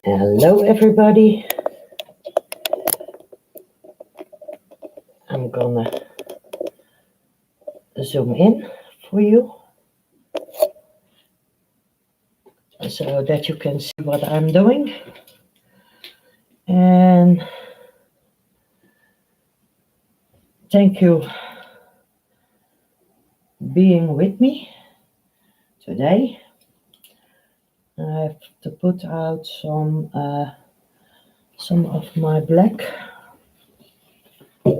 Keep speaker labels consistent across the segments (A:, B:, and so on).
A: Hello, everybody. I'm gonna zoom in for you so that you can see what I'm doing. And thank you being with me today. I have to put out some of my black. A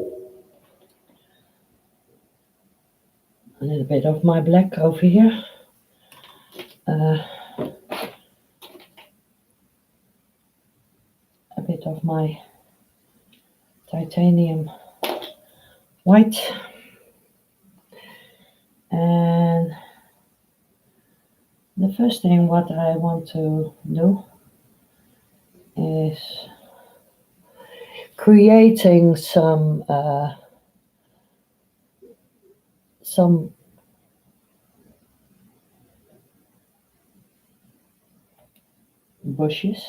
A: little bit of my black over here. A bit of my titanium white. And the first thing what I want to do is creating some bushes.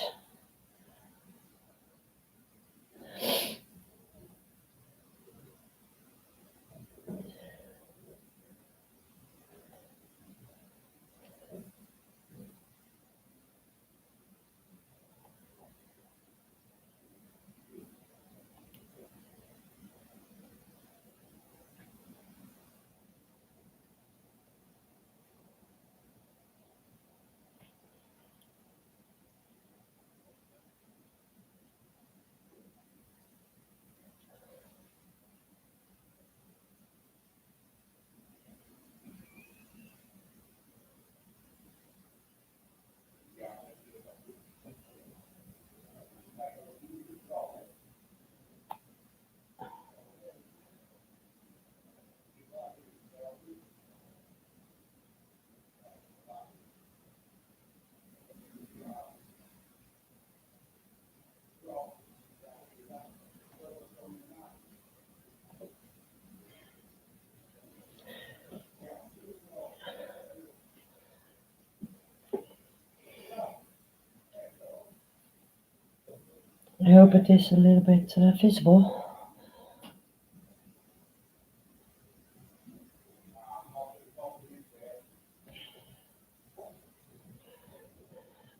A: I hope it is a little bit visible.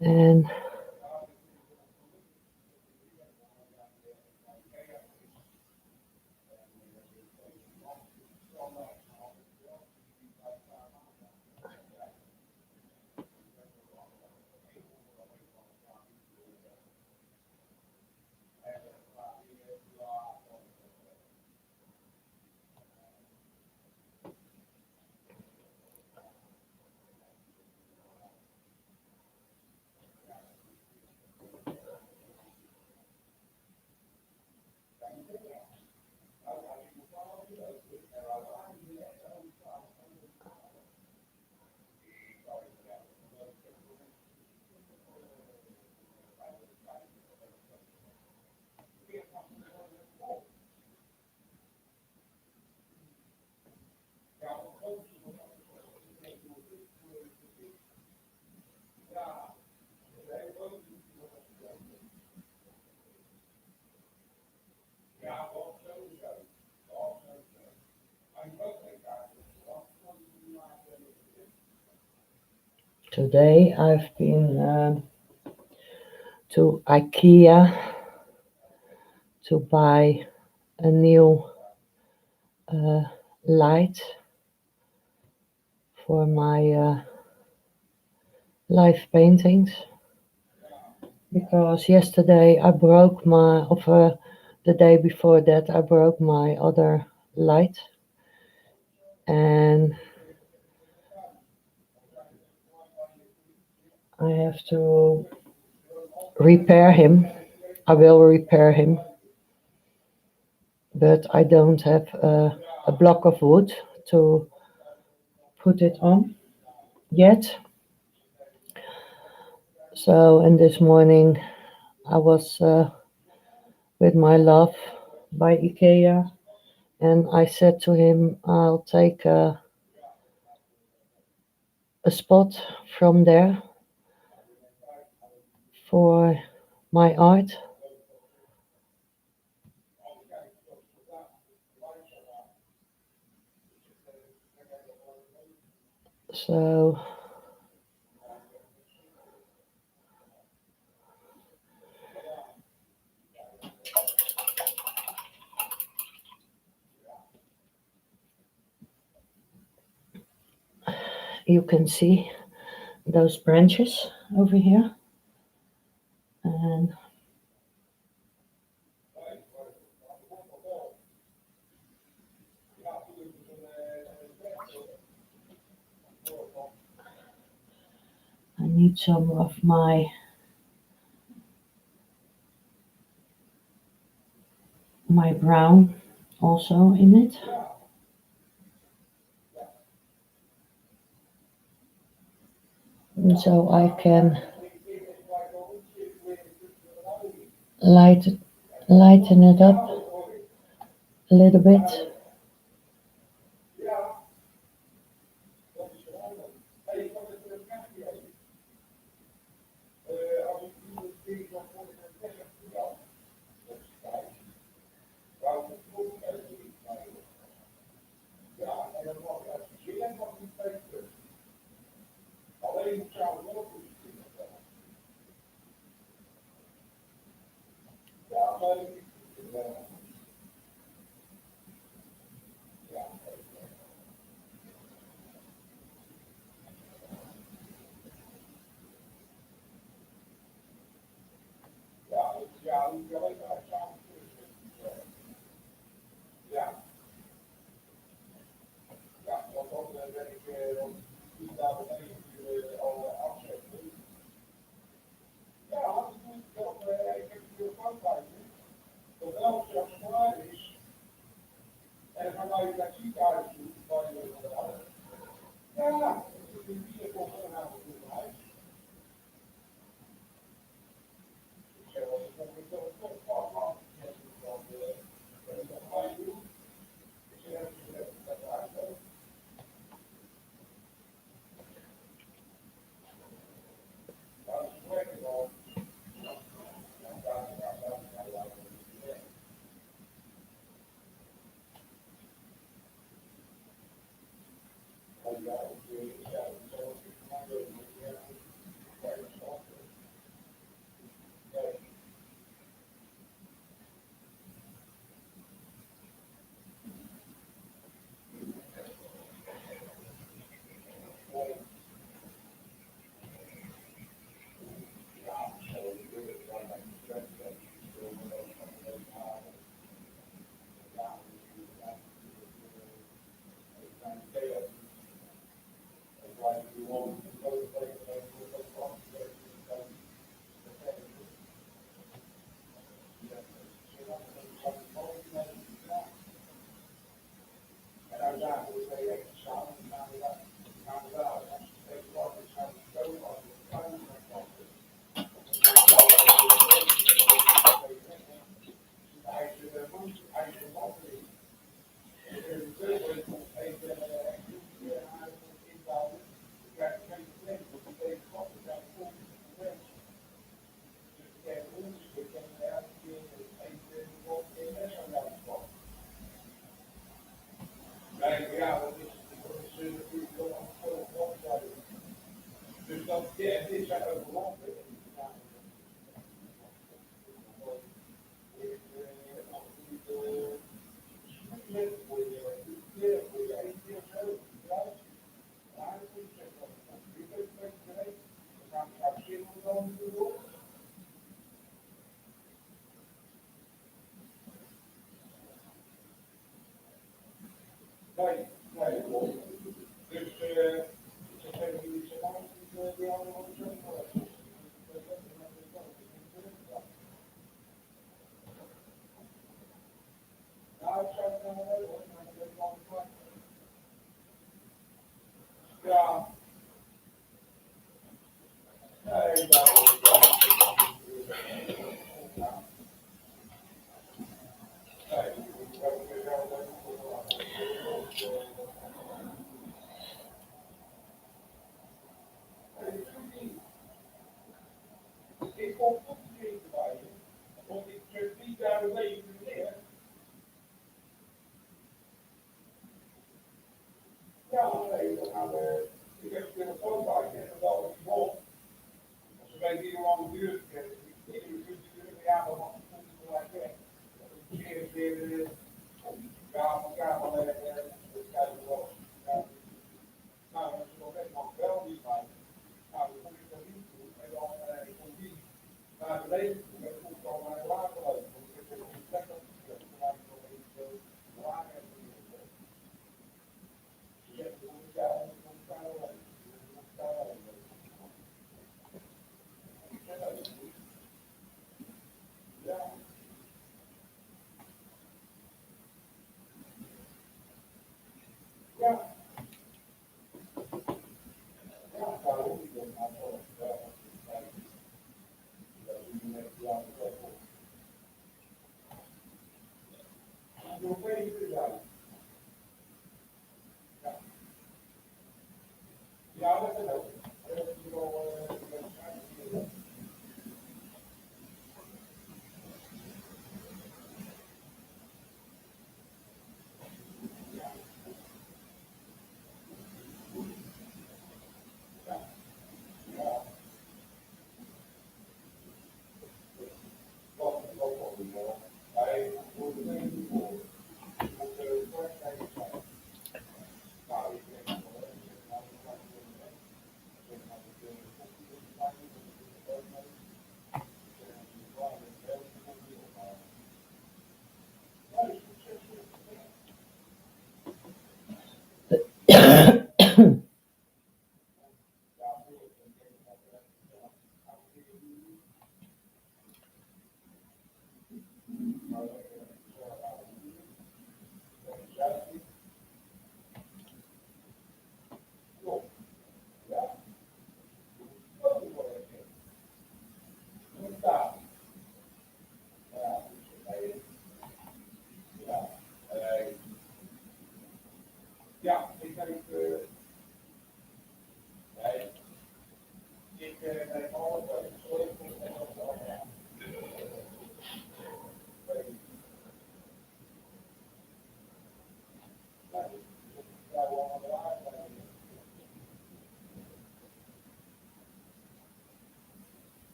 A: And today I've been to IKEA to buy a new light for my live paintings, because yesterday I broke the day before that I broke my other light, and I have to repair him. I will repair him, but I don't have a block of wood to put it on yet. So, and this morning I was with my love by IKEA, and I said to him, I'll take a spot from there for my art. So you can see those branches over here, and I need some of my brown also in it. And so I can light, lighten it up a little bit.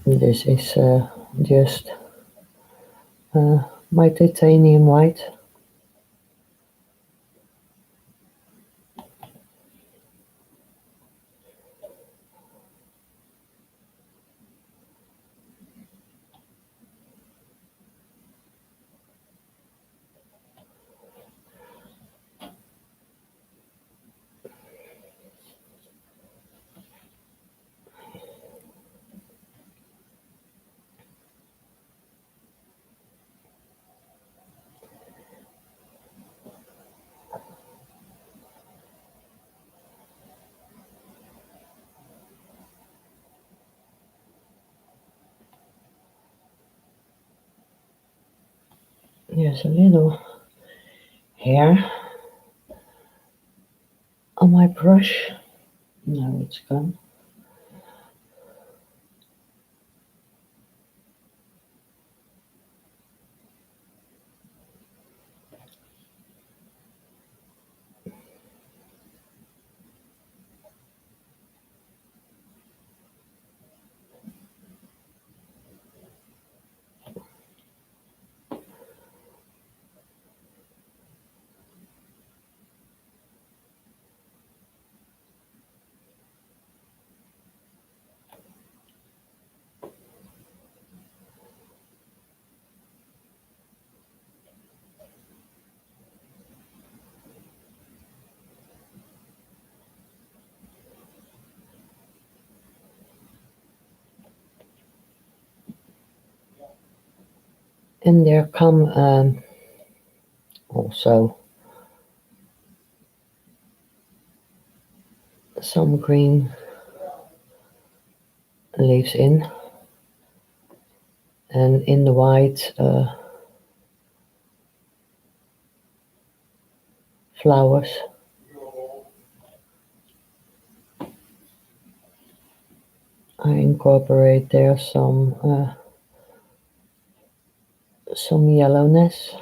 A: This is just my titanium white. Here's a little hair on my brush. Now it's gone. And there come also some green leaves in, and in the white flowers I incorporate there some yellowness.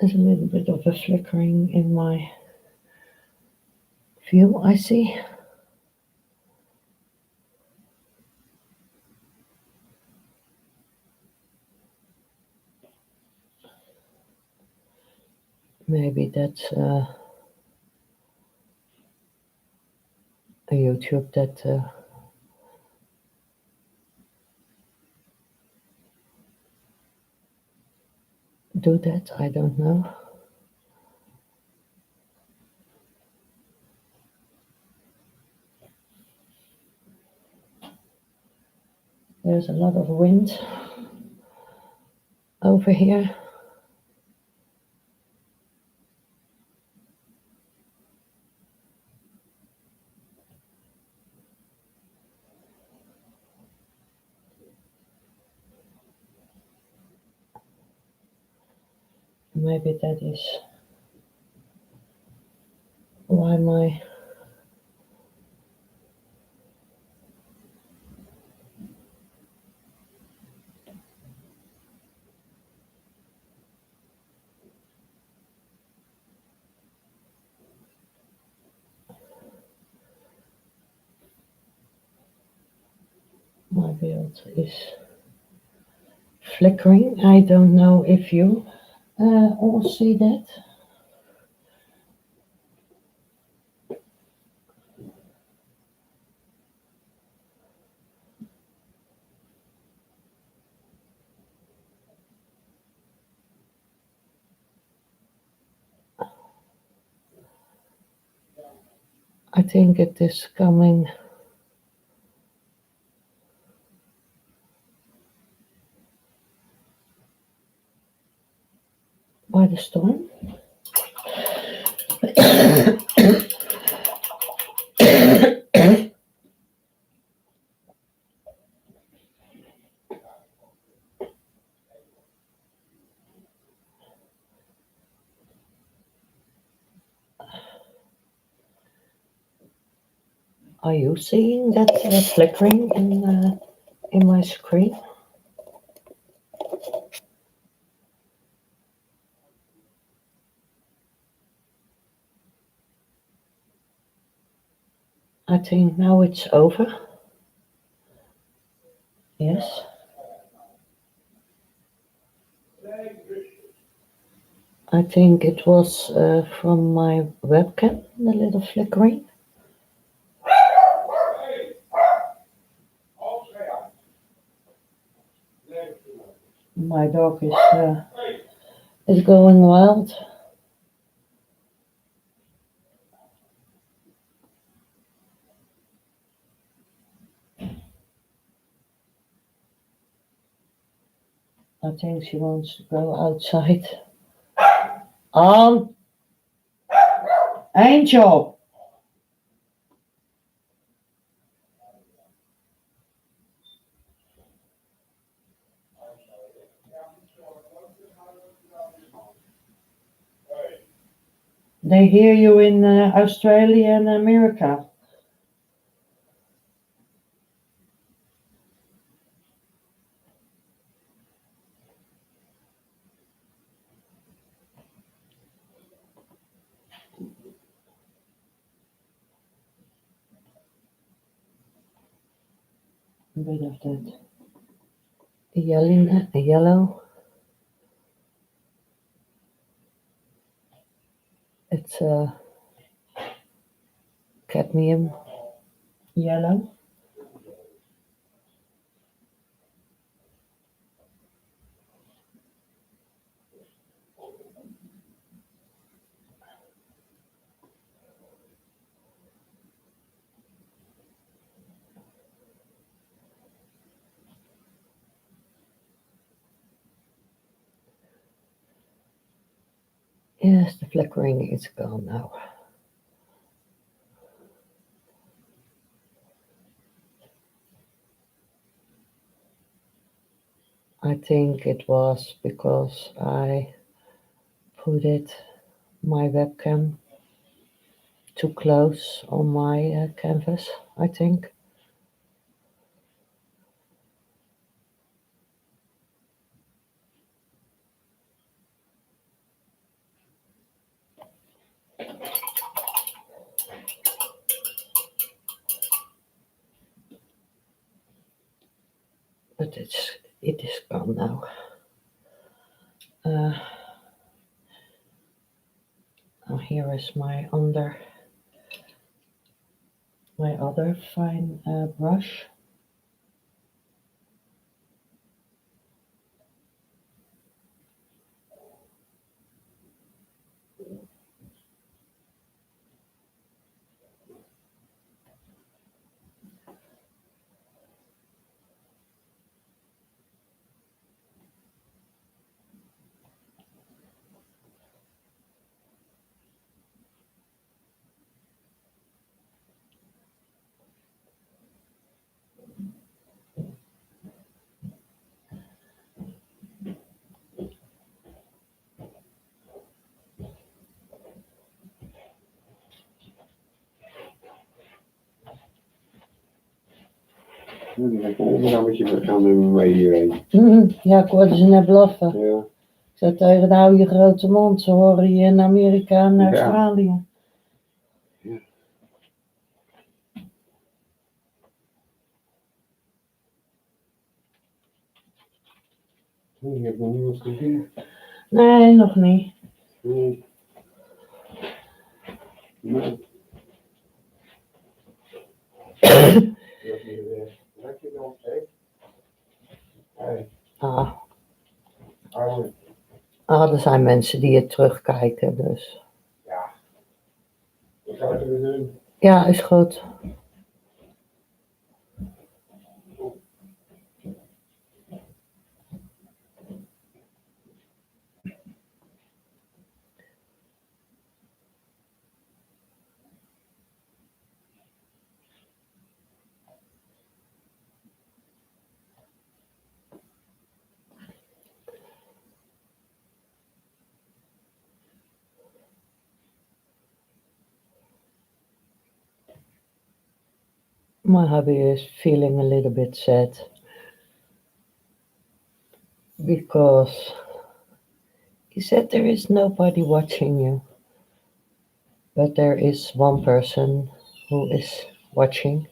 A: There's a little bit of a flickering in my view, I see. Maybe that's a YouTube that do that. I don't know. There's a lot of wind over here. Maybe that is why my build is flickering. I don't know if you all see that. I think it is coming by the storm. Are you seeing that flickering in my screen? I think now it's over. Yes. I think it was from my webcam, the little flickering. My dog is going wild. I think she wants to go outside. Angel! They hear you in Australia and America. A bit of that yellow. It's cadmium yellow. Yes, the flickering is gone now. I think it was because I put my webcam too close on my canvas, I think. But it is gone now. Now here is my other fine brush.
B: Dan moet je gaan doen mee hierheen.
A: Ja, ik hoorde ze net blaffen.
B: Ja.
A: Ik zei tegen de hou je grote mond, ze horen je in Amerika en
B: Ja.
A: Australië.
B: Ja. Je hebt nog niemand gezien?
A: Nee, nog niet.
B: Nee. Nee. Let je dan, hè? Hey.
A: Er zijn mensen die het terugkijken, dus.
B: Ja. Wat zou je doen?
A: Ja, is goed. My hubby is feeling a little bit sad because he said there is nobody watching you, but there is one person who is watching.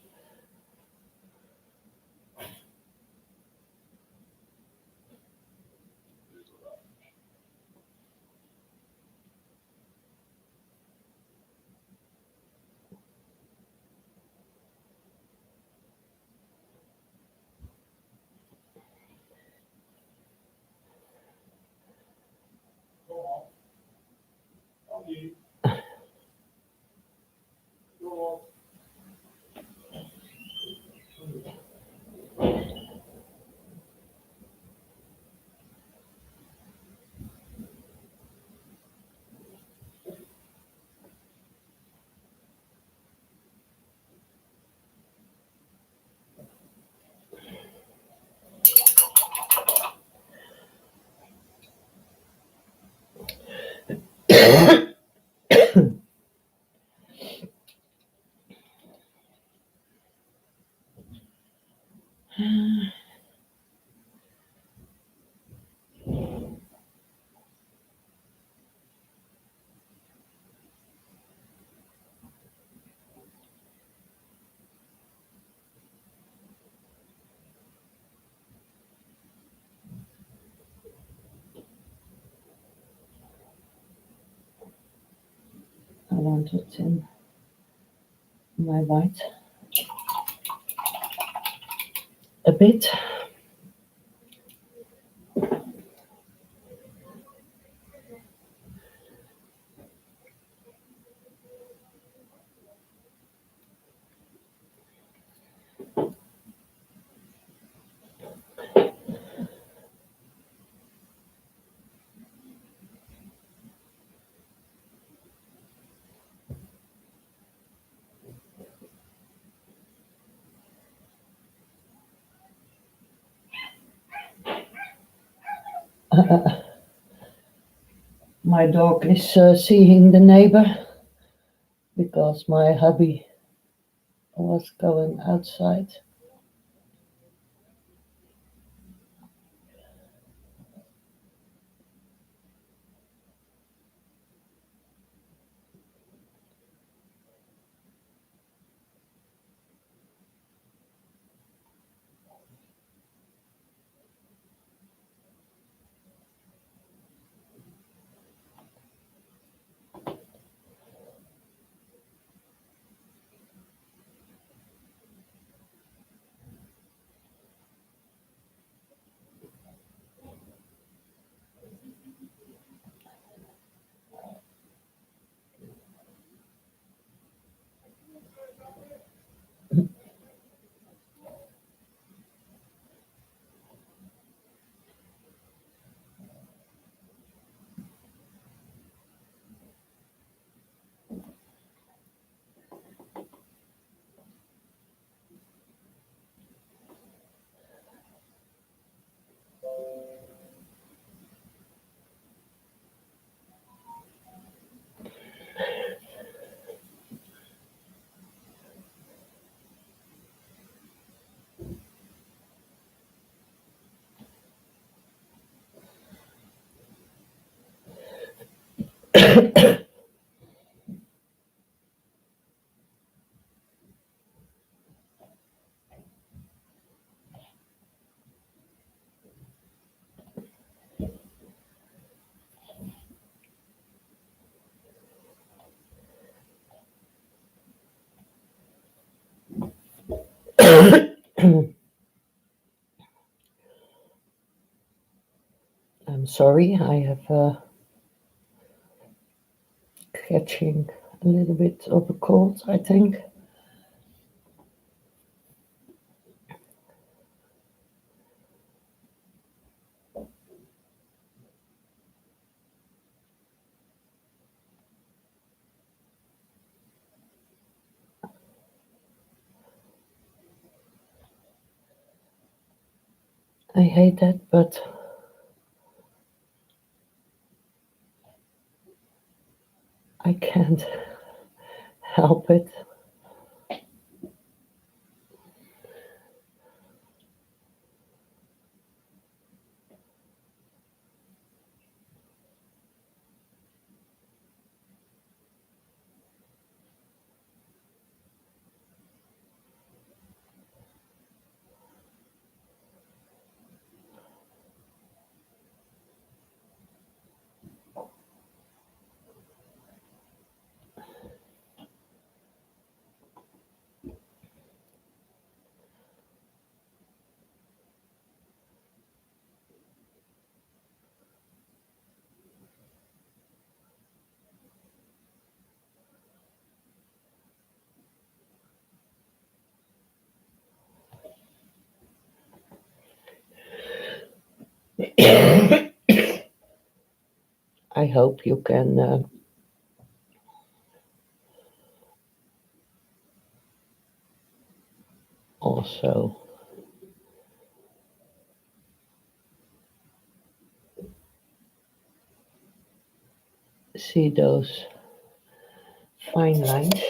A: want it in my white a bit. My dog is seeing the neighbor because my hubby was going outside. I'm sorry, I have catching a little bit of a cold, I think. I hate that, but I can't help it. I hope you can also see those fine lines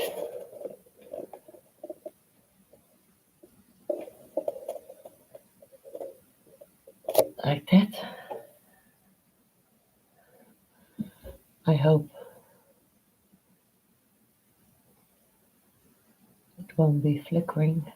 A: like that. I hope it won't be flickering.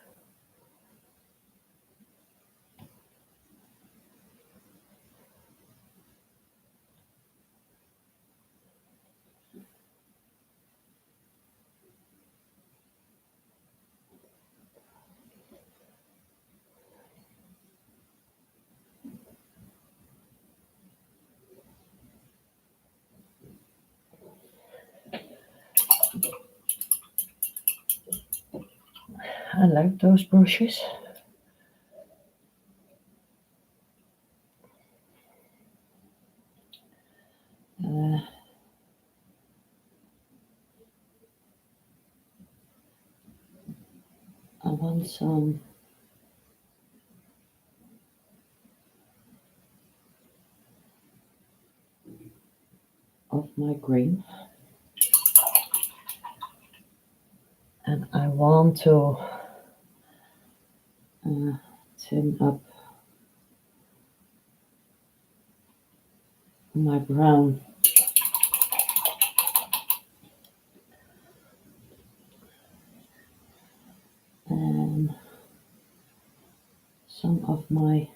A: I like those brushes. Uh, I want some of my green, and I want to tint up my brown. And some of my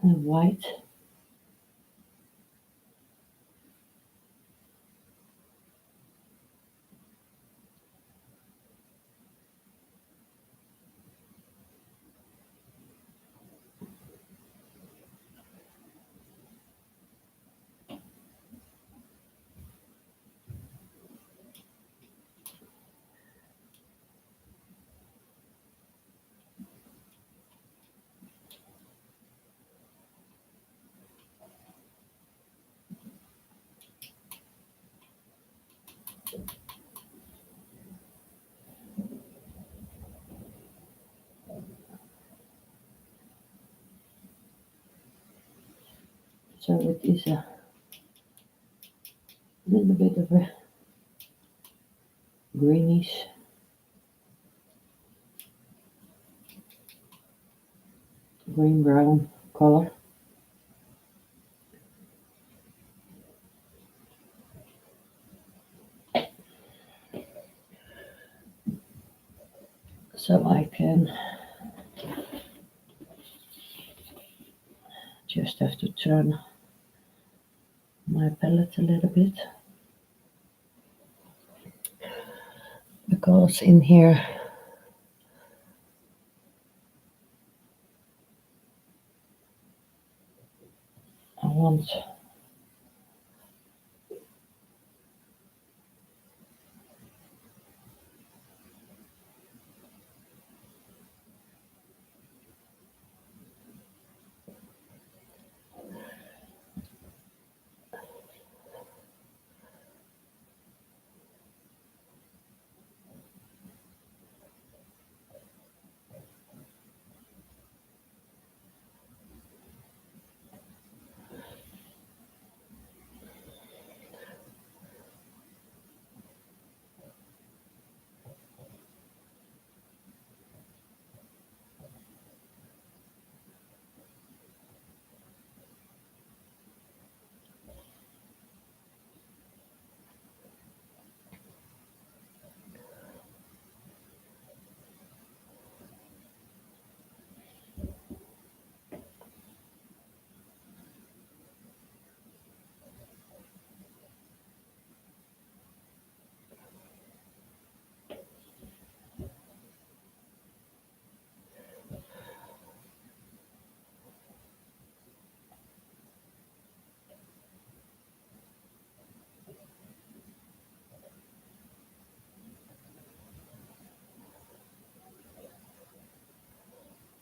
A: white. So it is a little bit of a greenish green brown color. So I can just have to turn my palette a little bit, because in here I want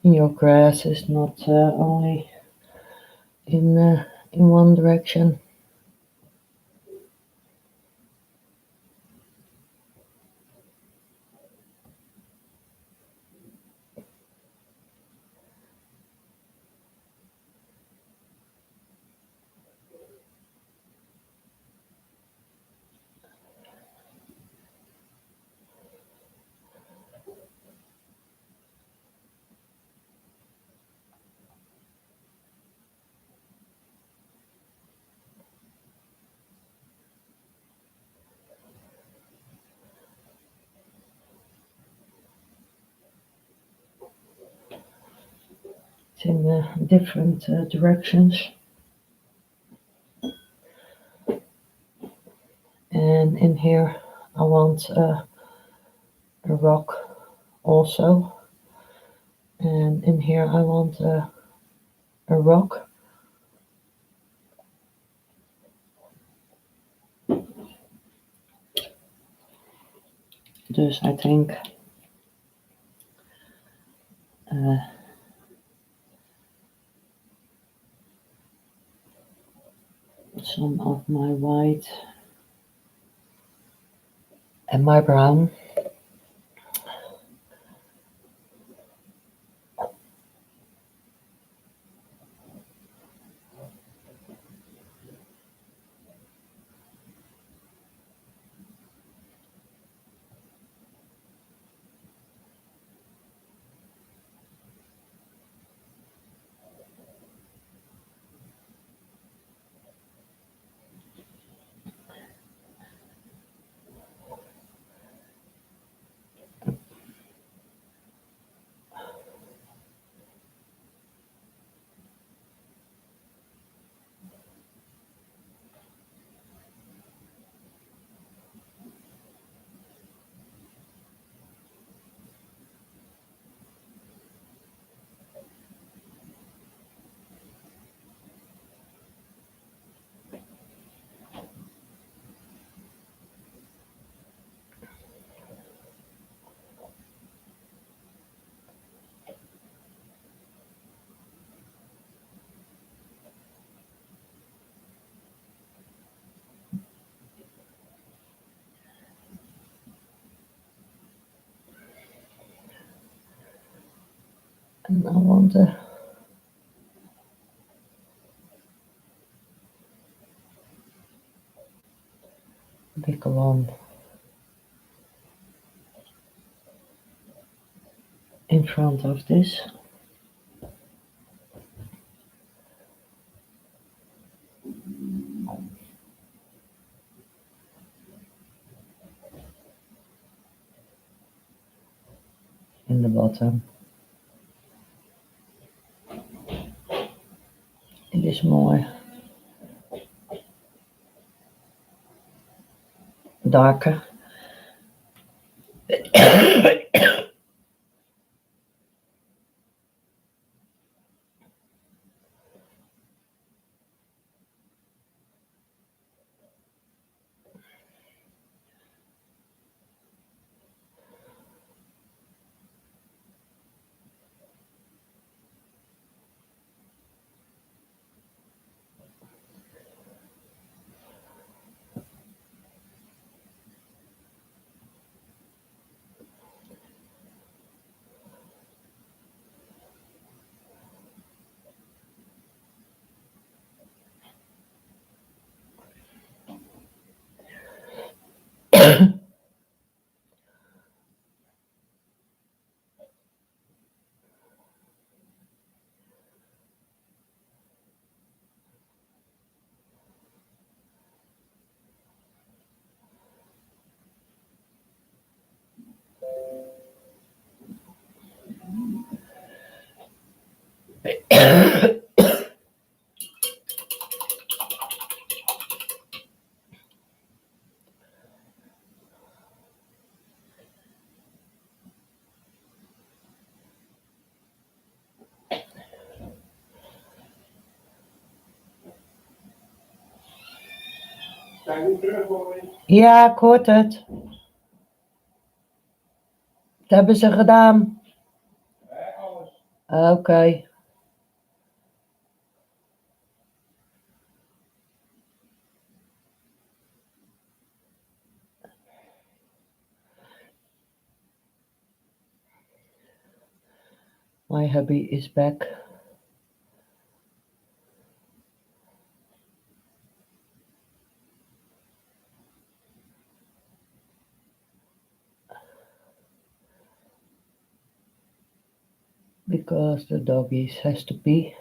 A: your grass is not only in one direction. It's in different directions. And in here I want a rock also. And in here I want a rock. Dus I think uh, some of my white and my brown. And I want a big one in front of this. In the bottom. It is more darker.
B: Zijn we terug hoor?
A: Ja, ik hoort het. Dat hebben ze gedaan.
B: Alles.
A: Oké. My hubby is back. Because the doggies has to pee.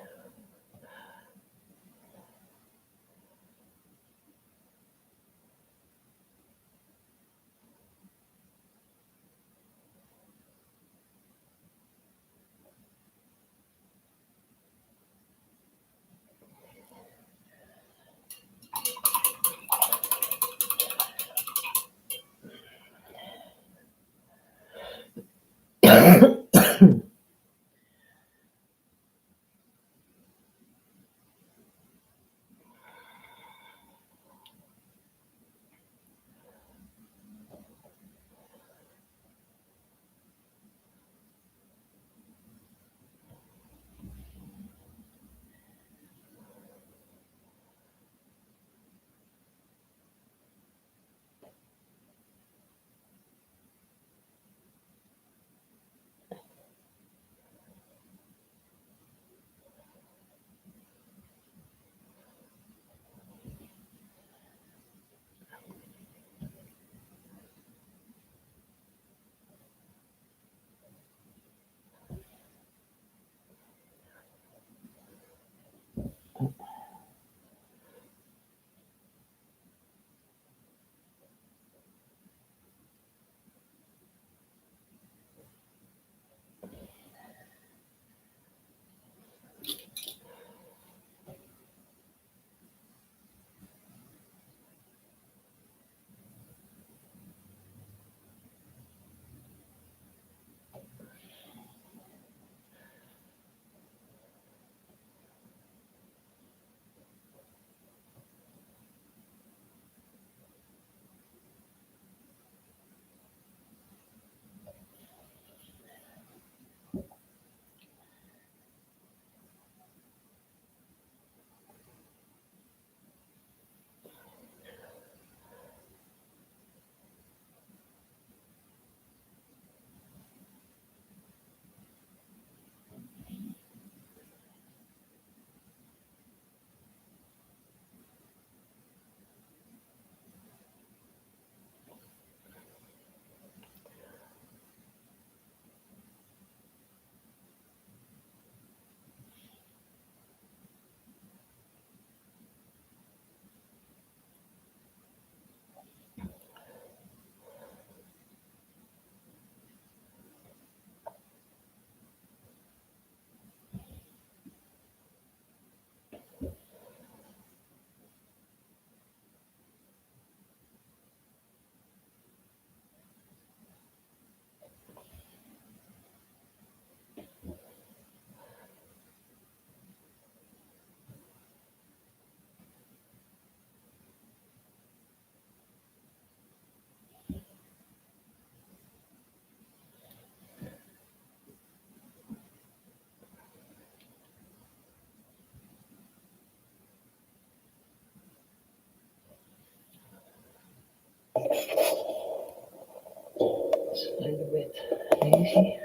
A: easy.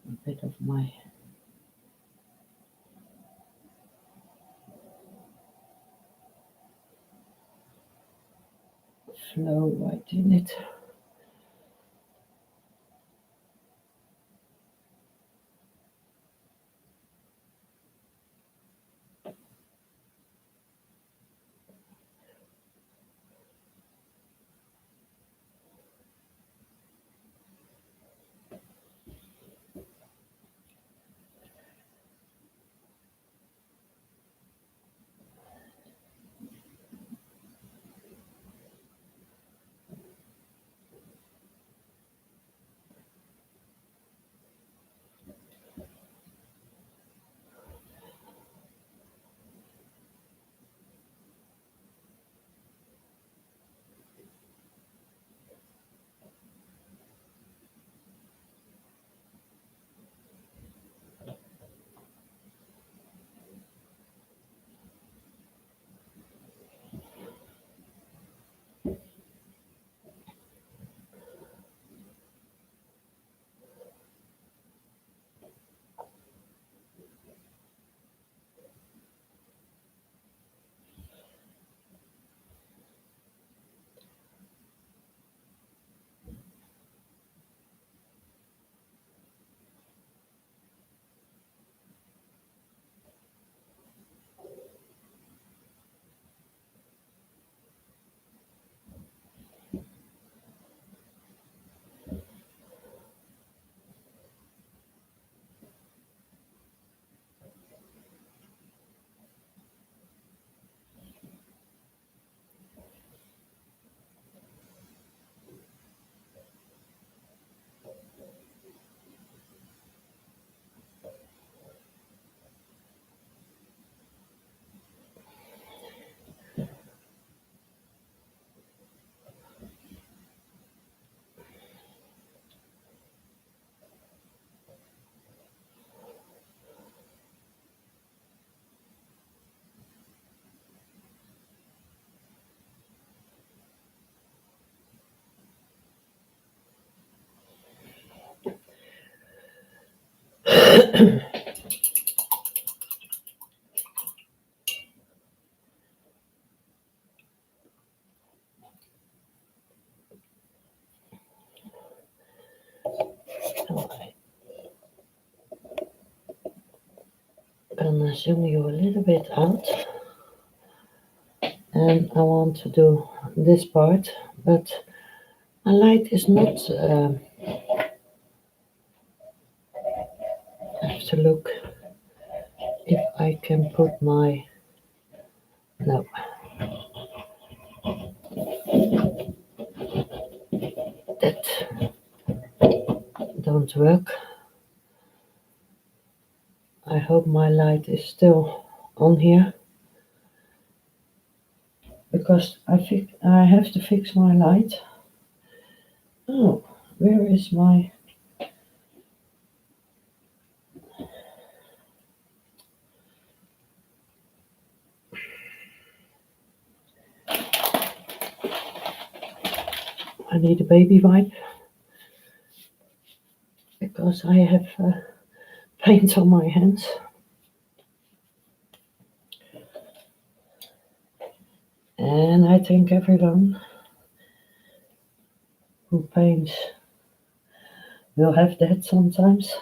A: A bit of my flow right in it. I'm gonna zoom you a little bit out, and I want to do this part, but my light is not. I have to look if I can put my. No, that don't work. I hope my light is still on here because I have to fix my light. Oh, where is my? I need a baby wipe because I have paint on my hands. And I think everyone who paints will have that sometimes.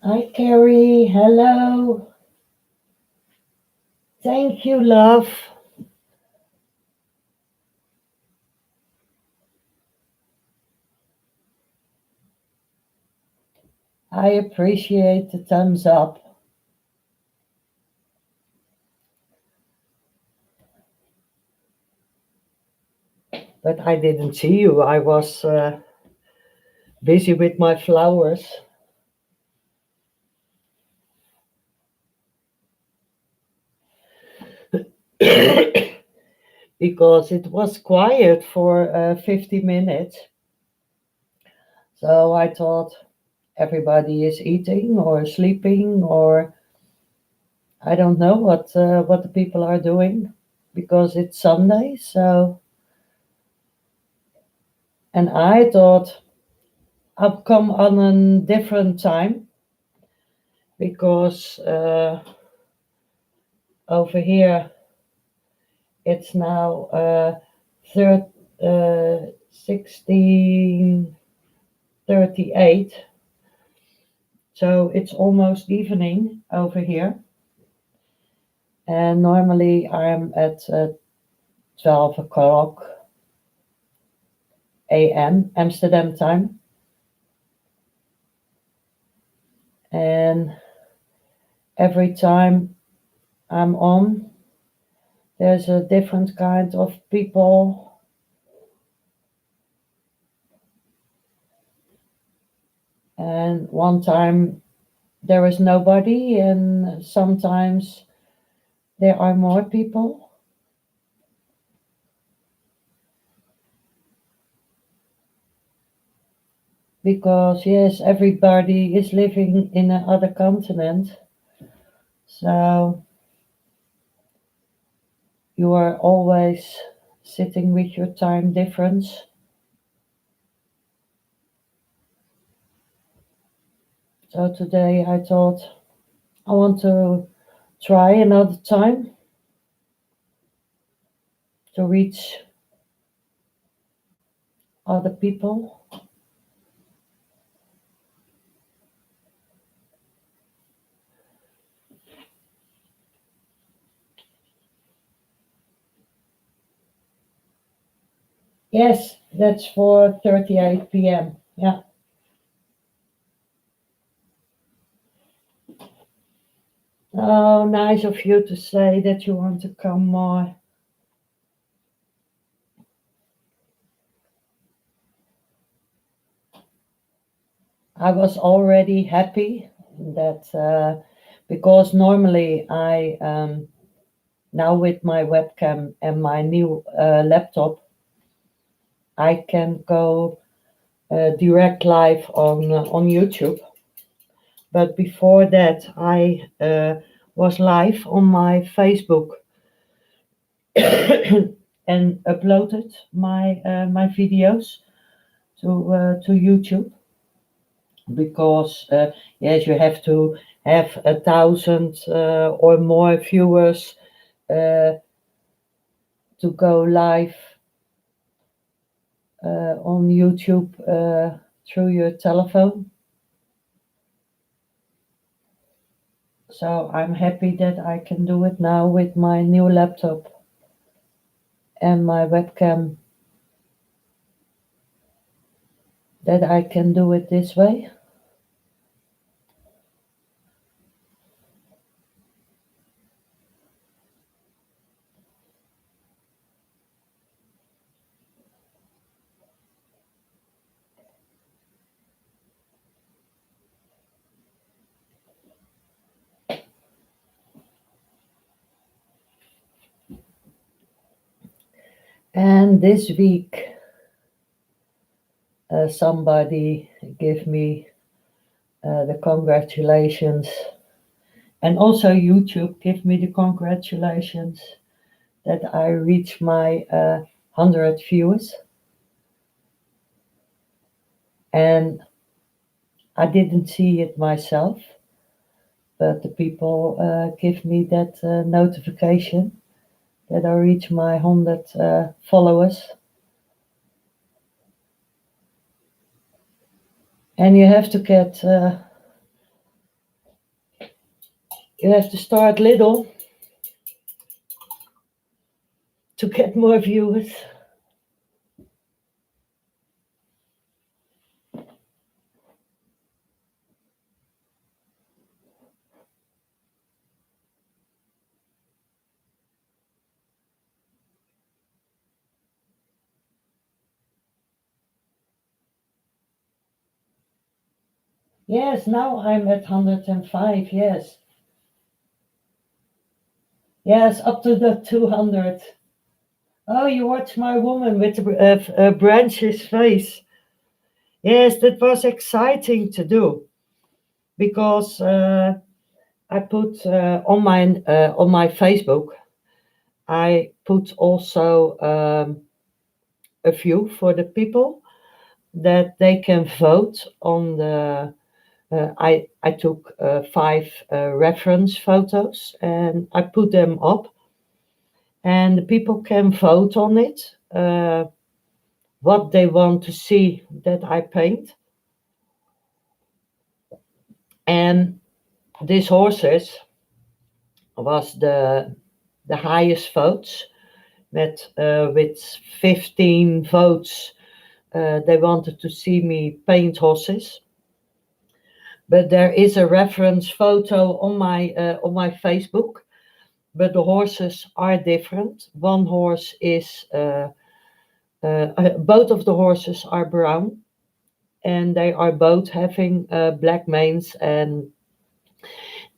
A: Hi, Carrie. Hello. Thank you, love. I appreciate the thumbs up. But I didn't see you. I was busy with my flowers. Because it was quiet for 50 minutes. So I thought everybody is eating or sleeping, or I don't know what the people are doing because it's Sunday. So, and I thought I'll come on a different time because over here it's now third 16:38, so it's almost evening over here. And normally I'm at 12 o'clock a.m. Amsterdam time, and every time I'm on, there's a different kind of people. And one time there is nobody, and sometimes there are more people. Because, yes, everybody is living in another continent. So you are always sitting with your time difference. So today I thought I want to try another time to reach other people. Yes, that's 4:38 p.m. Yeah. Oh, nice of you to say that you want to come more. I was already happy that because normally I now with my webcam and my new laptop, I can go direct live on YouTube. But before that, I was live on my Facebook and uploaded my videos to YouTube because yes, you have to have 1,000 or more viewers uh, to go live on YouTube through your telephone. So I'm happy that I can do it now with my new laptop and my webcam, that I can do it this way. And this week, somebody gave me the congratulations, and also YouTube gave me the congratulations that I reached my 100 views. And I didn't see it myself, but the people give me that notification that I reached my 100 followers. And you have to get You have to start little to get more viewers. Yes, now I'm at 105. Yes, yes, up to the 200. Oh, you watch my woman with a branch's face. Yes, that was exciting to do because I put on my Facebook. I put also a few for the people that they can vote on the. I took five reference photos and I put them up, and the people can vote on it. What they want to see that I paint. And these horses was the highest votes with 15 votes. They wanted to see me paint horses, but there is a reference photo on my Facebook. But the horses are different. One horse is both of the horses are brown, and they are both having black manes, and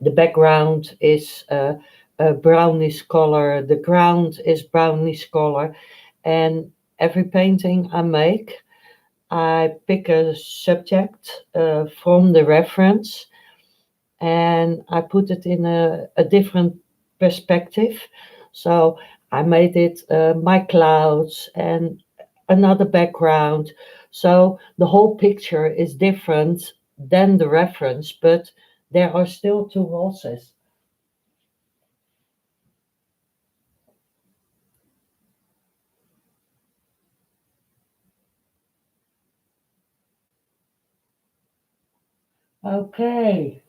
A: the background is a brownish color, the ground is brownish color, and every painting I make, I pick a subject from the reference and I put it in a different perspective. So I made it my clouds and another background. So the whole picture is different than the reference, but there are still two horses. Okay,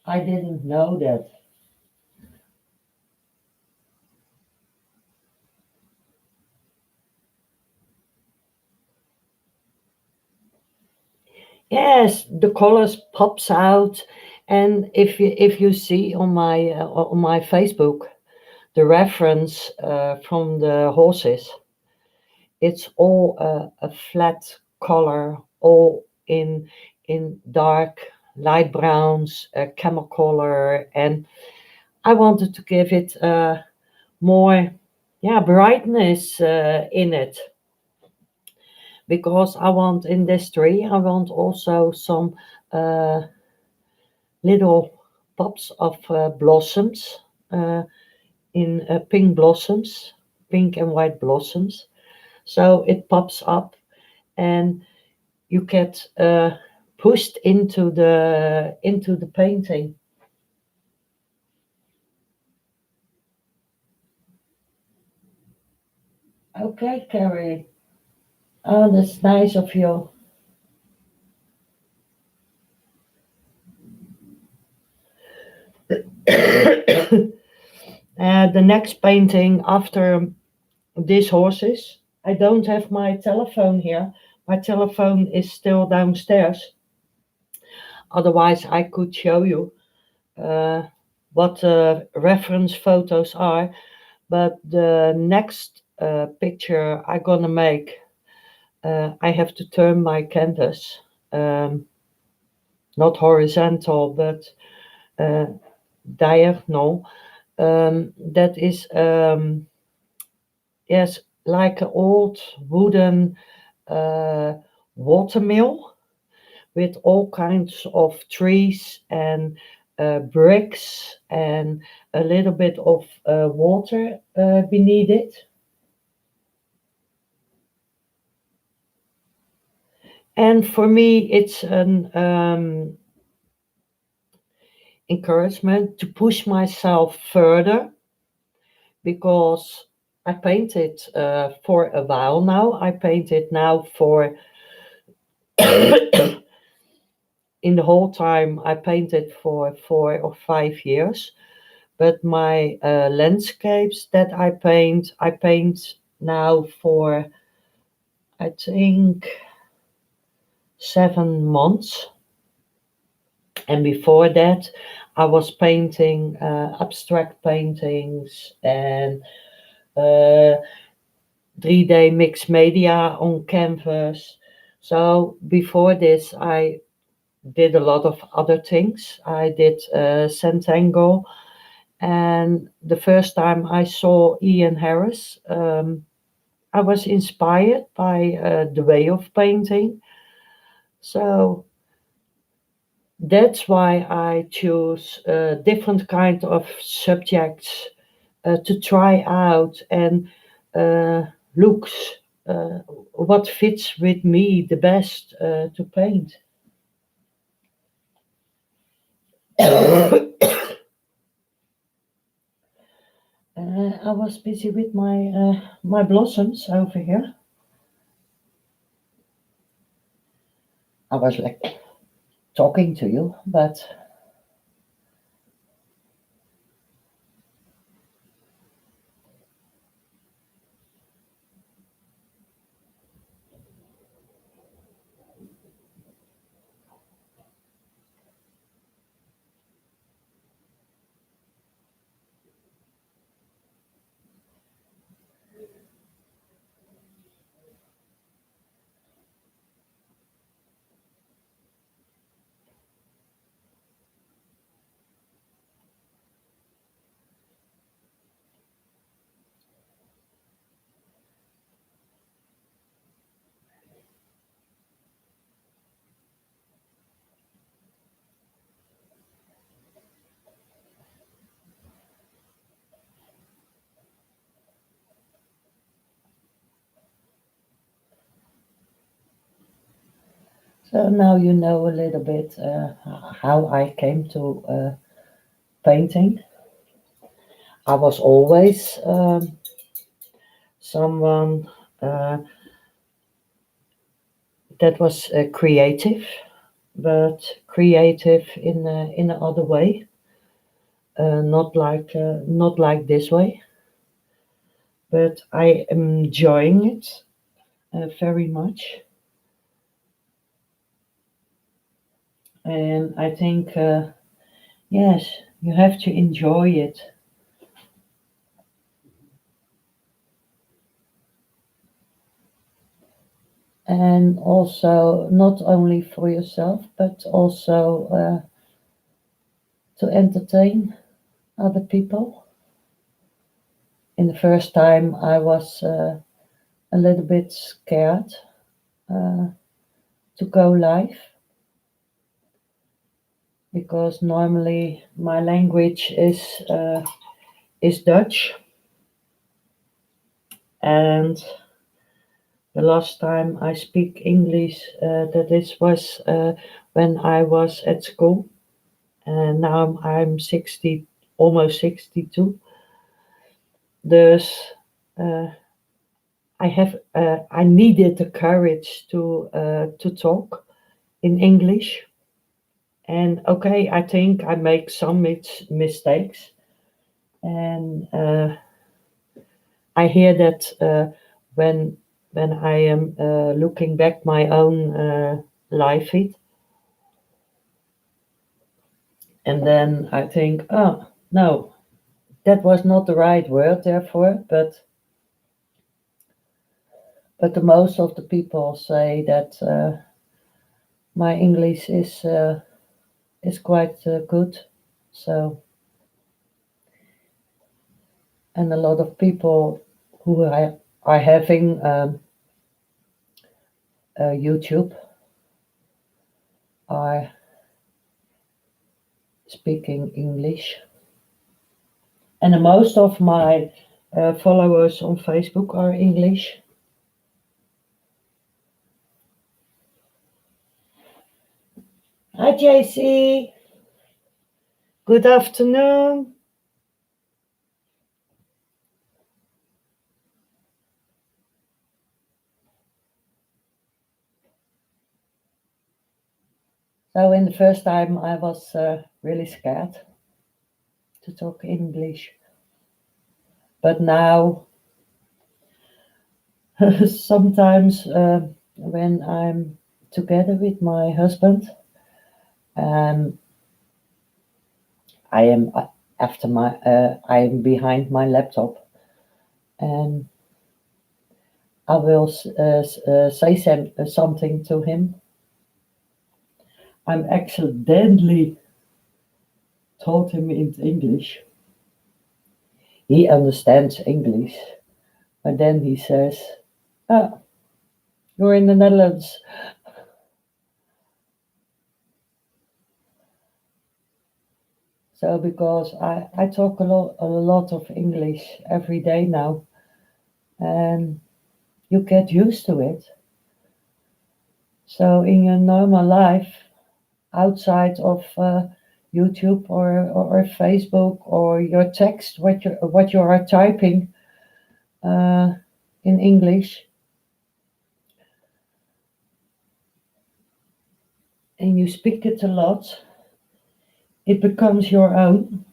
A: I didn't know that. Yes, the colors pops out, and if you see on my Facebook the reference from the horses, it's all a flat color, all in dark light browns, camel color, and I wanted to give it more, yeah, brightness in it because I want in this tree, I want also some uh, little pops of blossoms in pink blossoms, pink and white blossoms. So it pops up and you get pushed into the painting. Okay, Carrie. Oh, that's nice of you. The next painting after these horses, I don't have my telephone here. My telephone is still downstairs. Otherwise, I could show you uh, what reference photos are. But the next picture I'm gonna make, I have to turn my canvas, um, not horizontal, but uh, diagonal. That is, yes, like an old wooden uh, watermill with all kinds of trees and bricks and a little bit of water beneath it. And for me, it's an encouragement to push myself further because I painted for a while now. I painted now for in the whole time I painted for 4 or 5 years. But my landscapes that I paint now for I think 7 months. And before that, I was painting abstract paintings and uh, 3D mixed media on canvas. So before this, I did a lot of other things. I did Centangle, and the first time I saw Ian Harris, I was inspired by the way of painting. So that's why I choose different kind of subjects to try out and uh, looks what fits with me the best to paint. I was busy with my blossoms over here. I was like talking to you, but so now you know a little bit how I came to painting. I was always someone that was creative, but creative in another way, not like this way. But I am enjoying it very much, and I think yes, you have to enjoy it, and also not only for yourself, but also to entertain other people. In the first time, I was a little bit scared uh, to go live because normally my language is Dutch, and the last time I speak English that this was when I was at school, and now I'm 60, almost 62. Dus I needed the courage to talk in English. And okay, I think I make some mistakes, and I hear that when I am looking back my own live feed, and then I think, oh no, that was not the right word, therefore. But the most of the people say that my English is quite good. So, and a lot of people who are having YouTube are speaking English. And the most of my followers on Facebook are English. Hi, JC. Good afternoon. So in the first time I was really scared to talk English. But now sometimes when I'm together with my husband, um, I am I am behind my laptop, and I will say something to him. I'm accidentally taught him in English. He understands English, but then he says, "Ah, you're in the Netherlands." So because I talk a lot of English every day now, and you get used to it. So in your normal life, outside of YouTube or Facebook or your text, what you are typing uh, in English, and you speak it a lot, it becomes your own.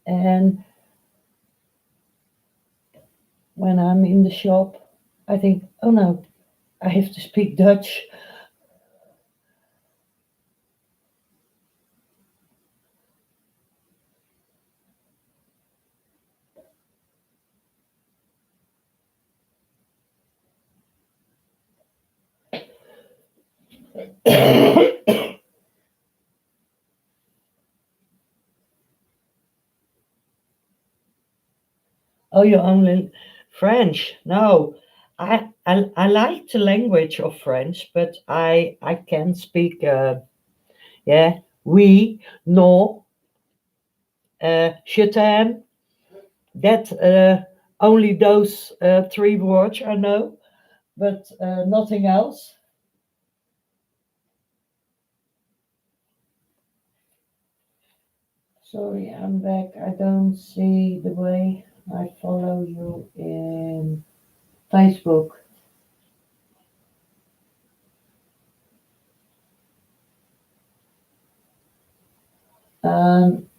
A: And when I'm in the shop, I think, oh no, I have to speak Dutch. Oh, you only French? No, I like the language of French, but I can speak. Yeah, oui, non, je t'aime. That only those three words I know, but nothing else. Sorry, I'm back. I don't see the way I follow you in Facebook. Um,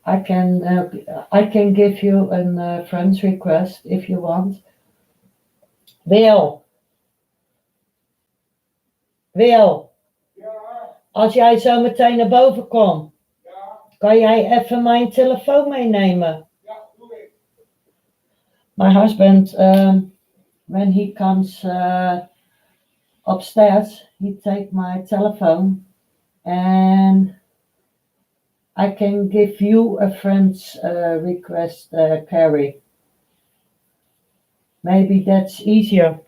A: I can give you a friend's request if you want. Wil, Wil,
B: Ja,
A: als jij zo meteen naar boven komt,
B: ja,
A: kan jij even mijn telefoon meenemen?
B: ja, doe ik.
A: My husband, when he comes upstairs, he take my telephone and I can give you a friend's request, Carrie. Maybe that's easier.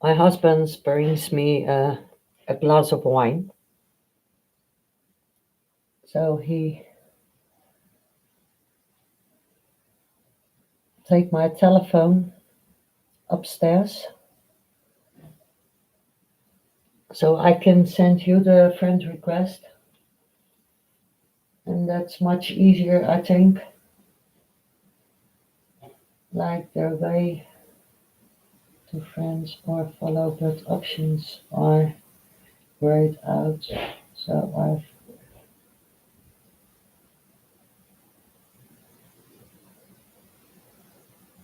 A: My husband brings me a glass of wine. So he take my telephone upstairs so I can send you the friend request. And that's much easier, I think. Like the way to friends or follow, but options are grayed out. So I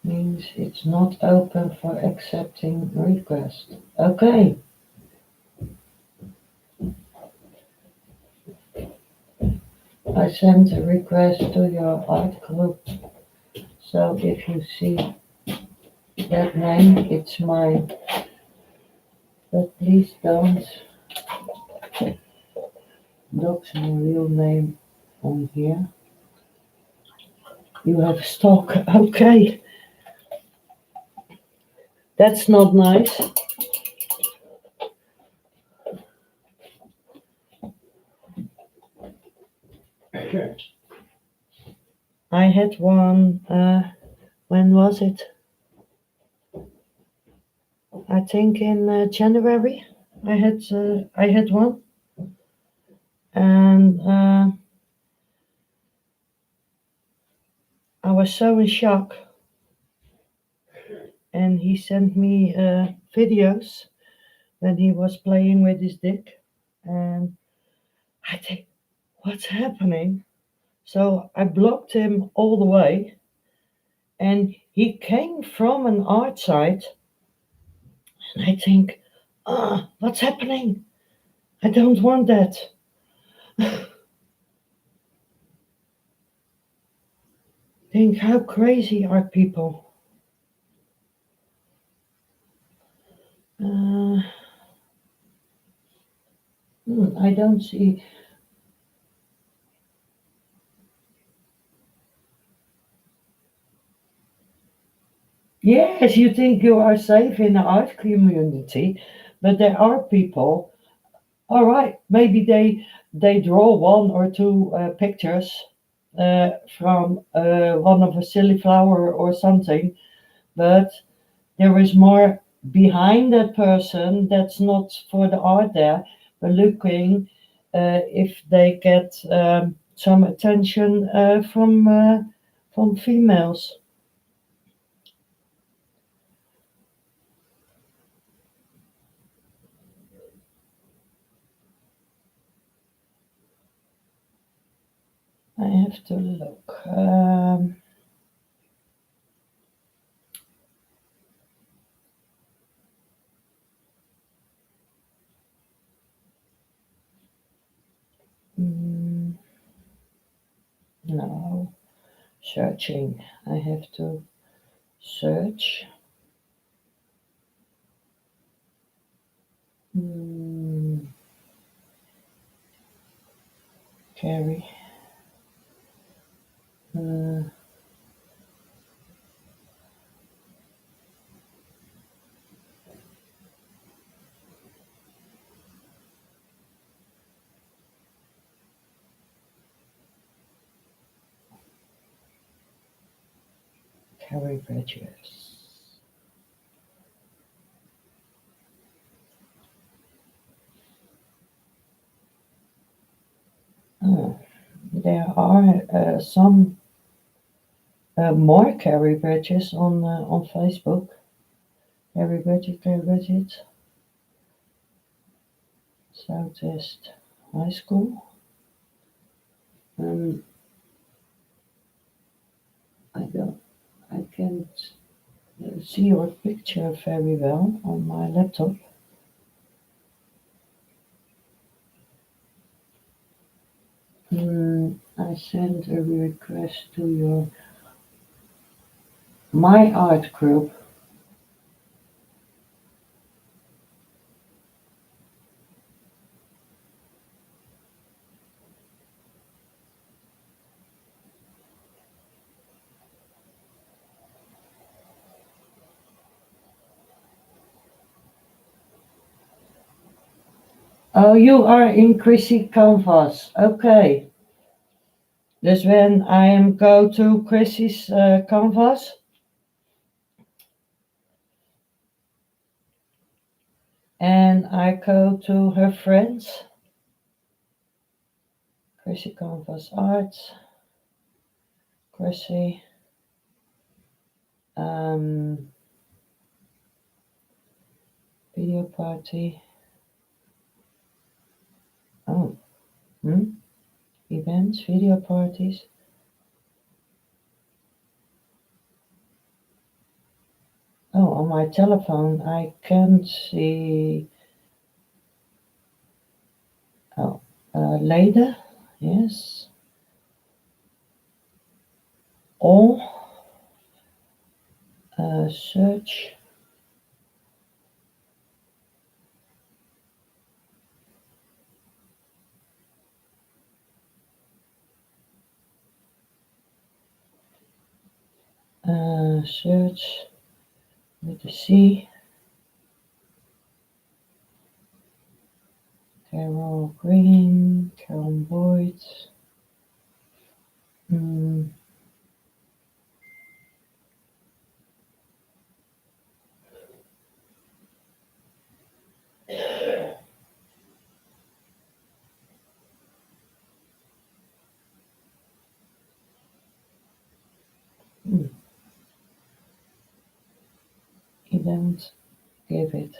A: means it's not open for accepting request. Okay. I sent a request to your art group. So if you see that name, it's mine. But please don't dox my real name on here. You have stock. Okay. That's not nice. I had one, when was it? I think in January I had one, and I was so in shock. And he sent me videos when he was playing with his dick, and I think, what's happening? So I blocked him all the way, and he came from an art site, and I think, what's happening? I don't want that. Think, how crazy are people? Uh, I don't see. Yes, you think you are safe in the art community, but there are people. All right, maybe they draw one or two pictures from one of a silly flower or something, but there is more behind that person that's not for the art there, but looking if they get some attention from females. I have to look. Mm, no, searching. I have to search. Mm, carry. Uh, carry badges. Oh, there are some more carry badges on Facebook. Carry badget. Southeast High School. Um, I don't. I can't see your picture very well on my laptop. I sent a request to your my art group. Oh, you are in Chrissy Canvas. Okay. Dus when I am go to Chrissy's Canvas, and I go to her friends, Chrissy Canvas Arts, Chrissy, um, video party. Oh, events, video parties. Oh, on my telephone I can't see. Oh, later, yes. All search. Search with the C. Carol Green, Carol Boyd. Mm, don't give it.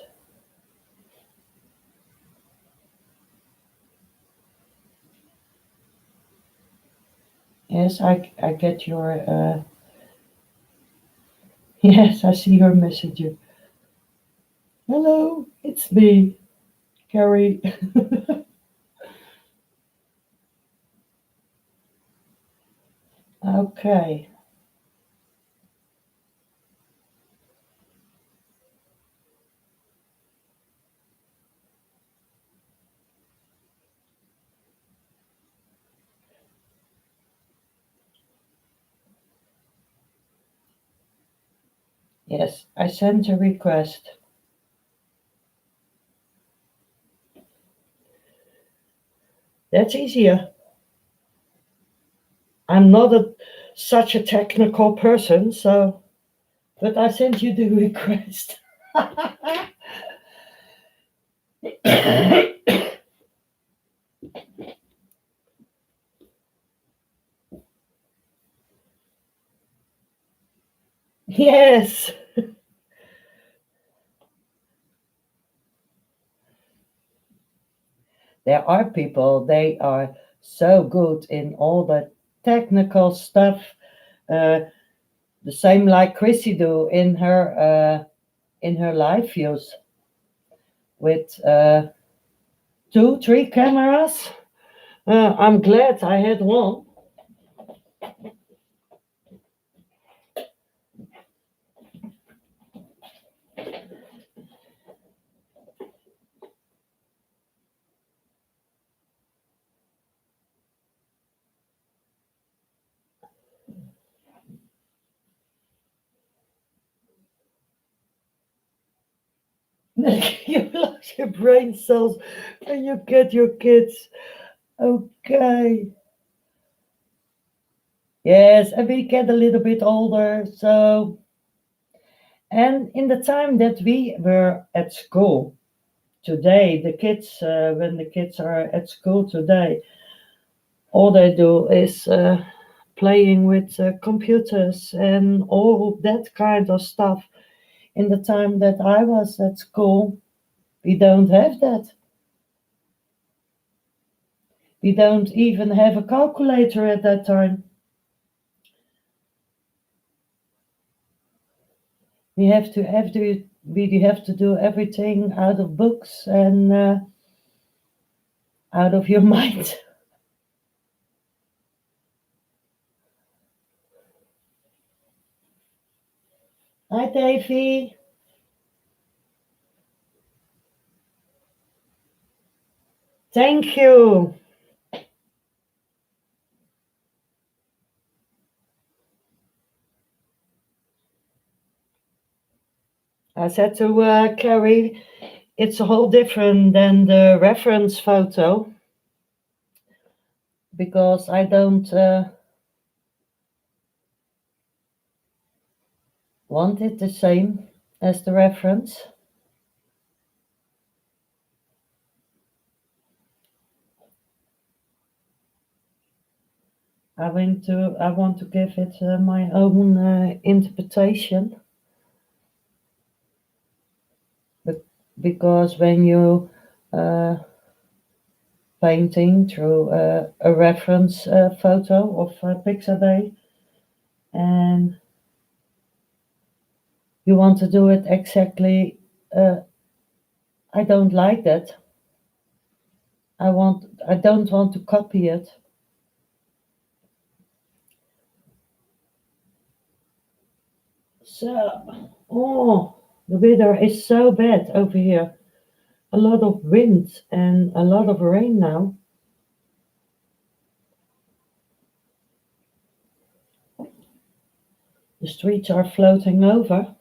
A: Yes, I get your, yes, I see your messenger. Hello, it's me, Carrie. Okay. Yes, I sent a request. That's easier. I'm not such a technical person, so, but I sent you the request. Yes, there are people, they are so good in all the technical stuff, uh, the same like Chrissy do in her live views with 2, 3 cameras. I'm glad I had one. You lost your brain cells when you get your kids. Okay. Yes, and we get a little bit older, so. And in the time that we were at school today, the kids, when the kids are at school today, all they do is playing with computers and all that kind of stuff. In the time that I was at school, we don't have that. We don't even have a calculator at that time. We have to do everything out of books and out of your mind. Hi, Davy. Thank you. I said to Carrie, it's a whole different than the reference photo because I don't want it the same as the reference. I want to give it my own interpretation. But because when you painting through a reference photo of Pixabay, and you want to do it exactly. I don't like that. I don't want to copy it. So, oh, the weather is so bad over here. A lot of wind and a lot of rain now. The streets are floating over.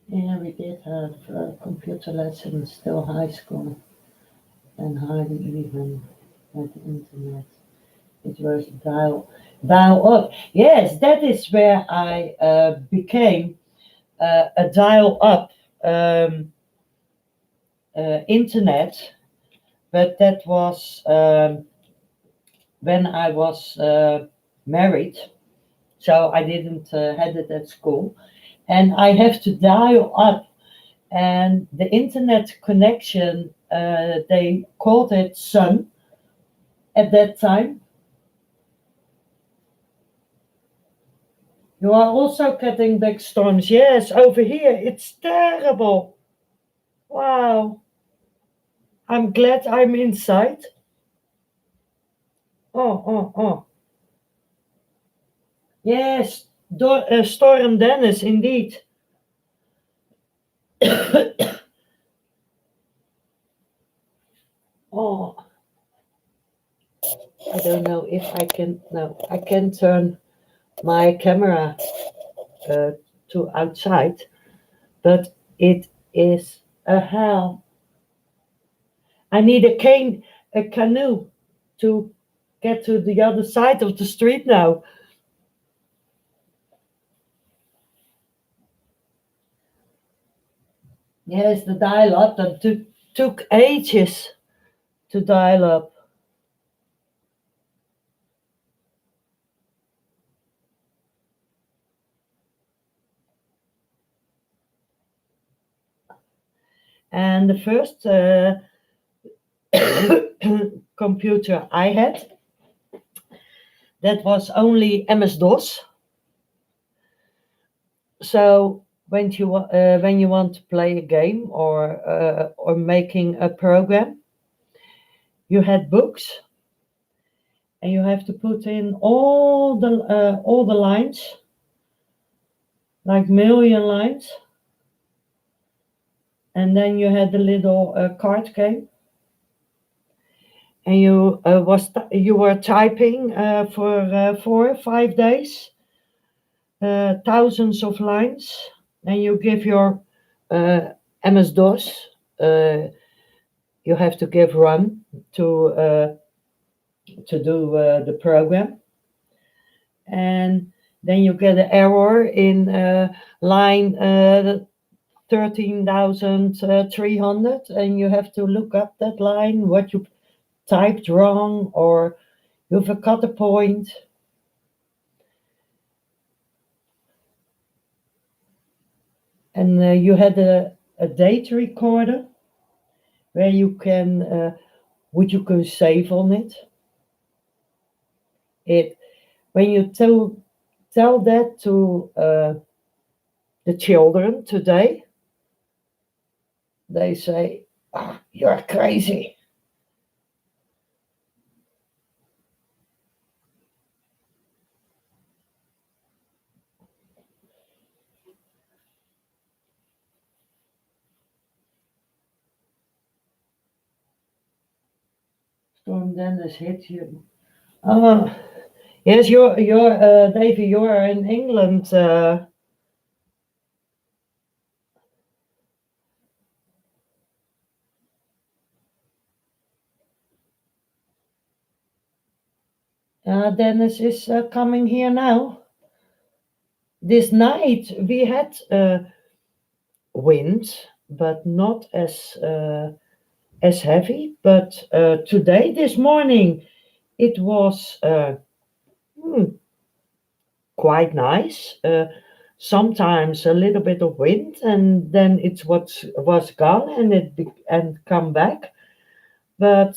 A: Yeah, we did have computer lessons till high school and hardly even had the internet. It was dial up. Yes, that is where I became a dial up um, internet, but that was when I was married, so I didn't had it at school, and I have to dial up, and the internet connection they called it Sun at that time. You are also getting big storms. Yes, over here it's terrible. Wow. I'm glad I'm inside. Oh. Yes, Storm Dennis, indeed. Oh, I don't know if I can. No, I can turn my camera uh, to outside, but it is a hell. I need a canoe to get to the other side of the street now. Yes, the dial up that took ages to dial up. And the first computer I had, that was only MS-DOS. So when you want to play a game or making a program, you had books and you have to put in all the lines, like million lines, and then you had the little card game, and you were typing for 4 or 5 days, thousands of lines, and you give your uh, MS DOS. You have to give run to do the program, and then you get an error in line 13,300, and you have to look up that line, what you typed wrong, or you forgot a point. And you had a date recorder where you can would you can save on it. It when you tell that to the children today, they say, "Ah, you're crazy." Storm Dennis hit you. Oh, yes, you're Davy. You are in England. Dennis is coming here now. This night we had wind, but not as heavy. But today, this morning, it was hmm, quite nice. Sometimes a little bit of wind, and then it was gone, and and come back. But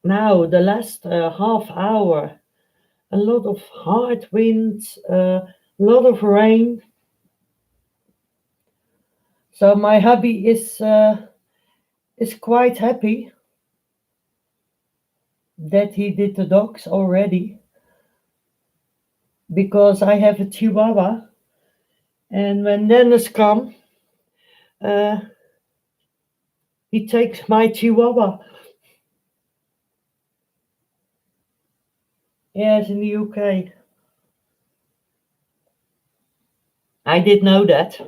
A: now the last half hour, a lot of hard wind, a lot of rain. So my hubby is quite happy that he did the dogs already because I have a Chihuahua, and when Dennis come, uh, he takes my Chihuahua. Yes, in the UK. I did know that.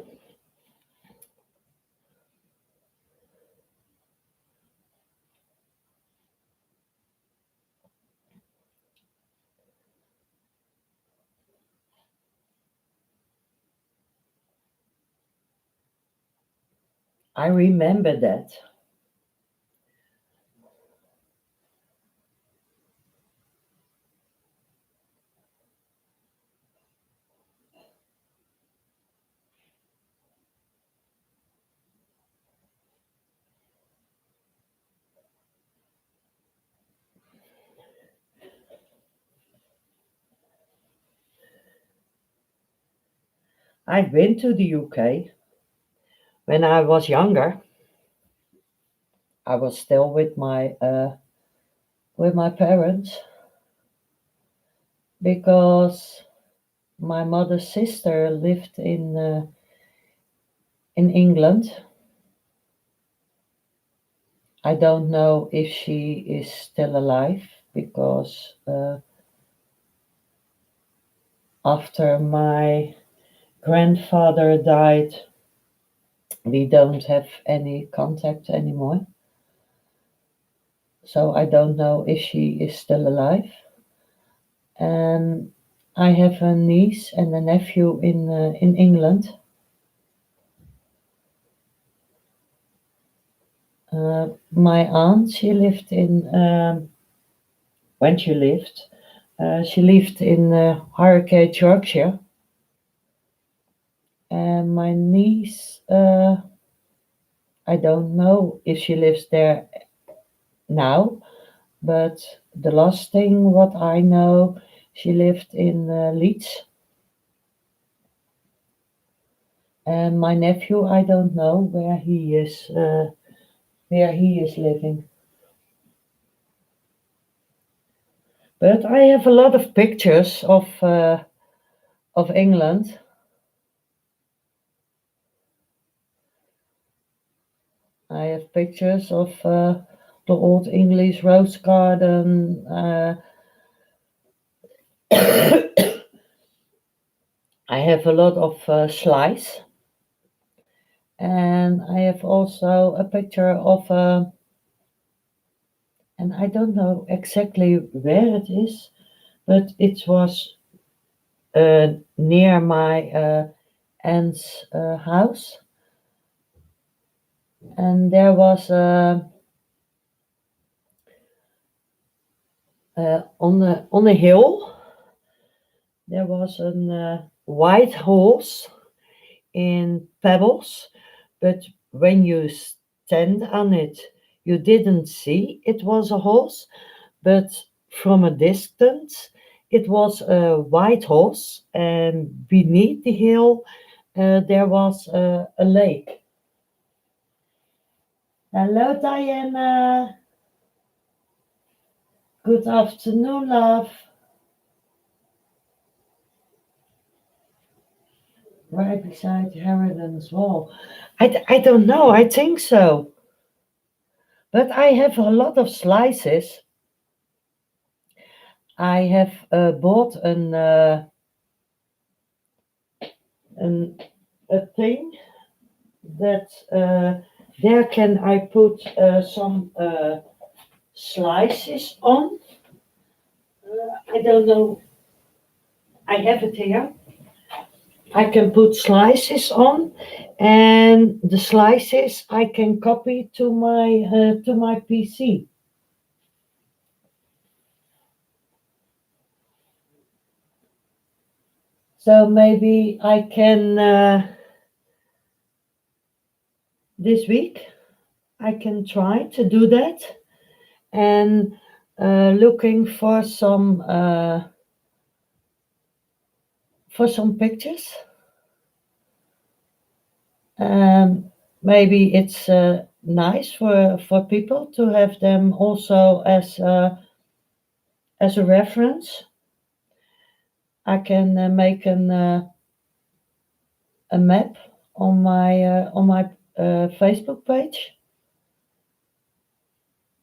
A: I remember that. I've been to the UK. When I was younger, I was still with my parents because my mother's sister lived in England. I don't know if she is still alive because after my grandfather died, we don't have any contact anymore. So I don't know if she is still alive. And I have a niece and a nephew in England. My aunt, she lived in when she lived in Harrogate, Yorkshire. And my niece, I don't know if she lives there now, but the last thing what I know, she lived in Leeds. And my nephew, I don't know where he is living. But I have a lot of pictures of England. I have pictures of the old English rose garden. I have a lot of slides, and I have also a picture of, and I don't know exactly where it is, but it was near my aunt's house, and there was on a hill. There was a white horse in pebbles, but when you stand on it, you didn't see it was a horse, but from a distance, it was a white horse, and beneath the hill, there was a lake. Hello, Diana. Good afternoon, love. Right beside Harridan's wall. I don't know. I think so. But I have a lot of slices. I have bought an a thing that there can I put some slices on. I don't know. I have it here. I can put slices on, and the slices I can copy to my PC. So maybe I can this week I can try to do that and looking for some pictures. Maybe it's nice for people to have them also as a reference. I can make a map on my Facebook page,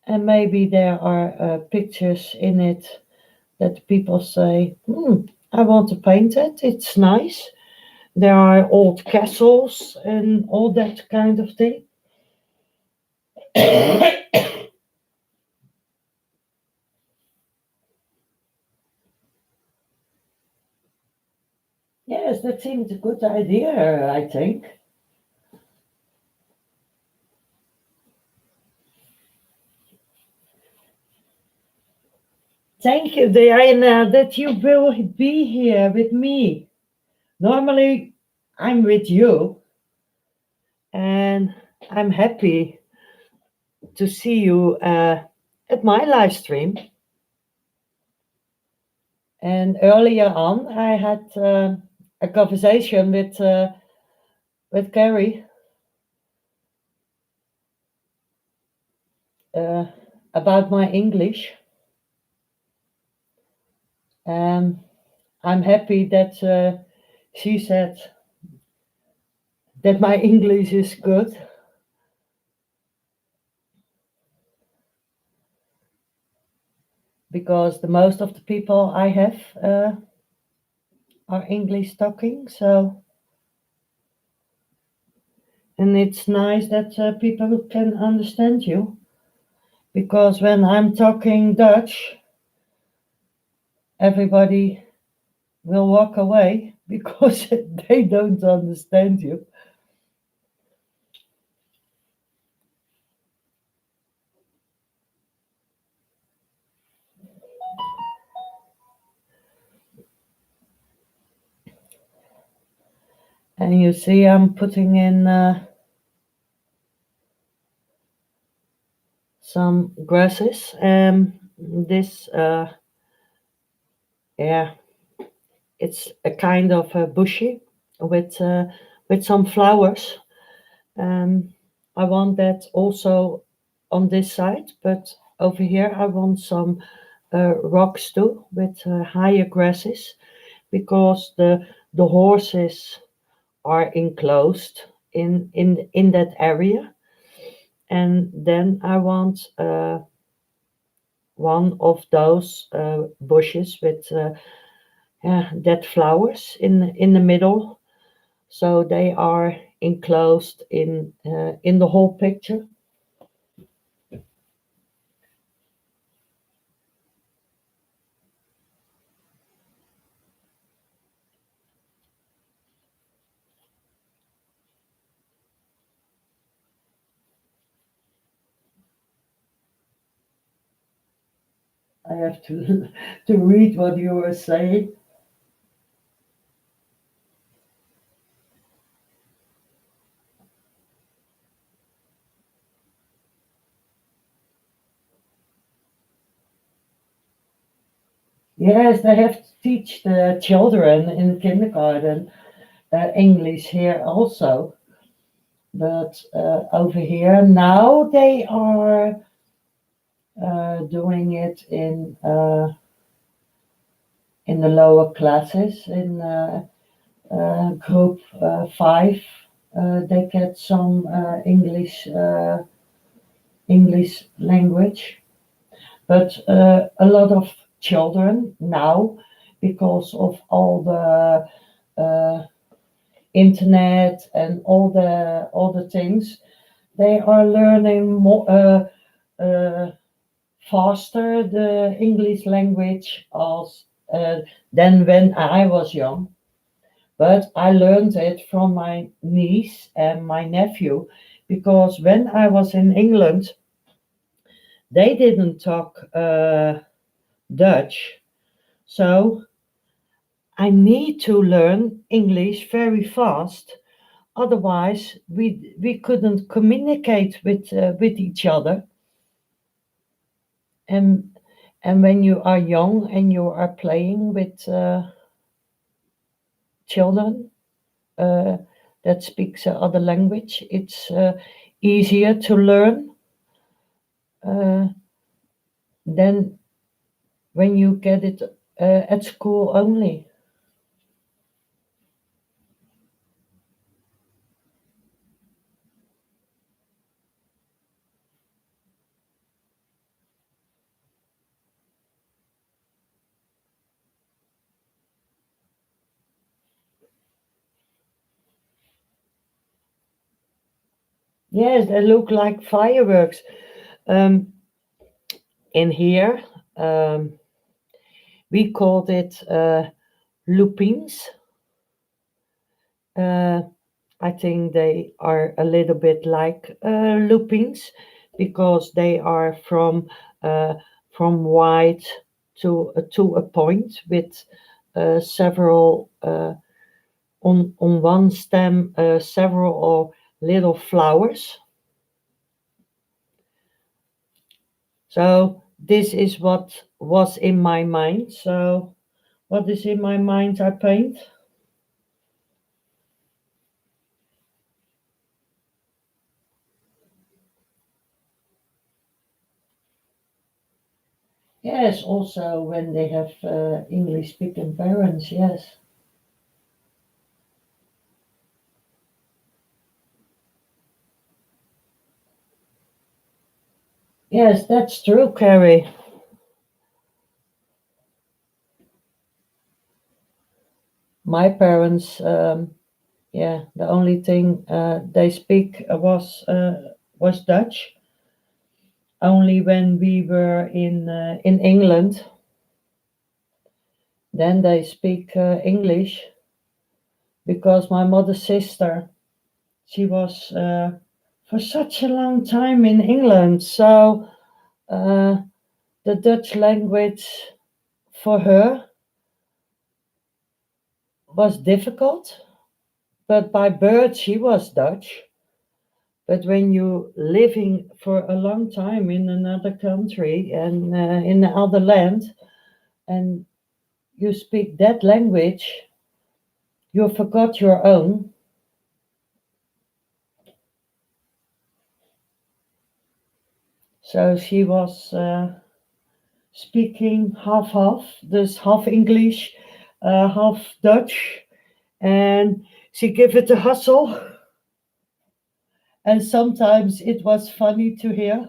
A: and maybe there are pictures in it that people say, I want to paint it. It's nice. There are old castles and all that kind of thing. Yes, that seems a good idea, I think. Thank you, Diana, that you will be here with me. Normally, I'm with you, and I'm happy to see you at my live stream. And earlier on, I had a conversation with Carrie uh, about my English, and I'm happy that she said that my English is good because the most of the people I have are English talking. So, and it's nice that people can understand you because when I'm talking Dutch, everybody will walk away because they don't understand you. And you see, I'm putting in some grasses. This, yeah, it's a kind of a bushy with some flowers. Um, I want that also on this side, but over here I want some rocks too with higher grasses because the horses are enclosed in that area, and then I want one of those bushes with dead flowers in the middle, so they are enclosed in the whole picture. I have to to read what you were saying. Yes, they have to teach the children in kindergarten English here also. But over here now they are doing it in the lower classes in group 5. They get some English language, but a lot of children now, because of all the internet and all the things, they are learning more faster the English language as than when I was young. But I learned it from my niece and my nephew because when I was in England, they didn't talk Dutch. So I need to learn English very fast. Otherwise, we couldn't communicate with each other. And and when you are young and you are playing with children uh, that speaks other language, it's easier to learn uh, than when you get it at school only. Yes, they look like fireworks. Um, in here, um, we called it lupins. Uh, I think they are a little bit like lupins because they are uh, from white to a point with several on one stem several little flowers. So this is what was in my mind. So what is in my mind I paint. Yes, also when they have English speaking parents, yes. Yes, that's true, Carrie. My parents, yeah, the only thing they speak was Dutch. Only when we were in England, then they speak English because my mother's sister, she was for such a long time in England, so uh, the Dutch language for her was difficult. But by birth she was Dutch. But when you living for a long time in another country and in another land, and you speak that language, you forgot your own. So she was speaking half half, dus half English, half Dutch, and she gave it a hustle. And sometimes it was funny to hear.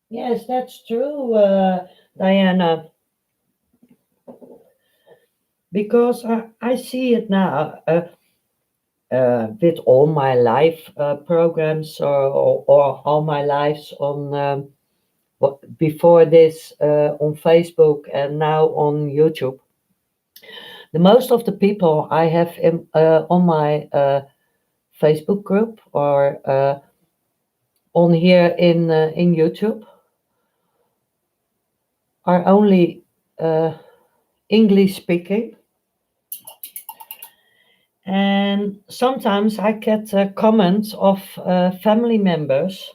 A: Yes, that's true, Diana, because I see it now with all my live programs or all my lives on before this on Facebook and now on YouTube. The most of the people I have on my Facebook group or on here in YouTube are only uh, English speaking. And sometimes I get comments of family members.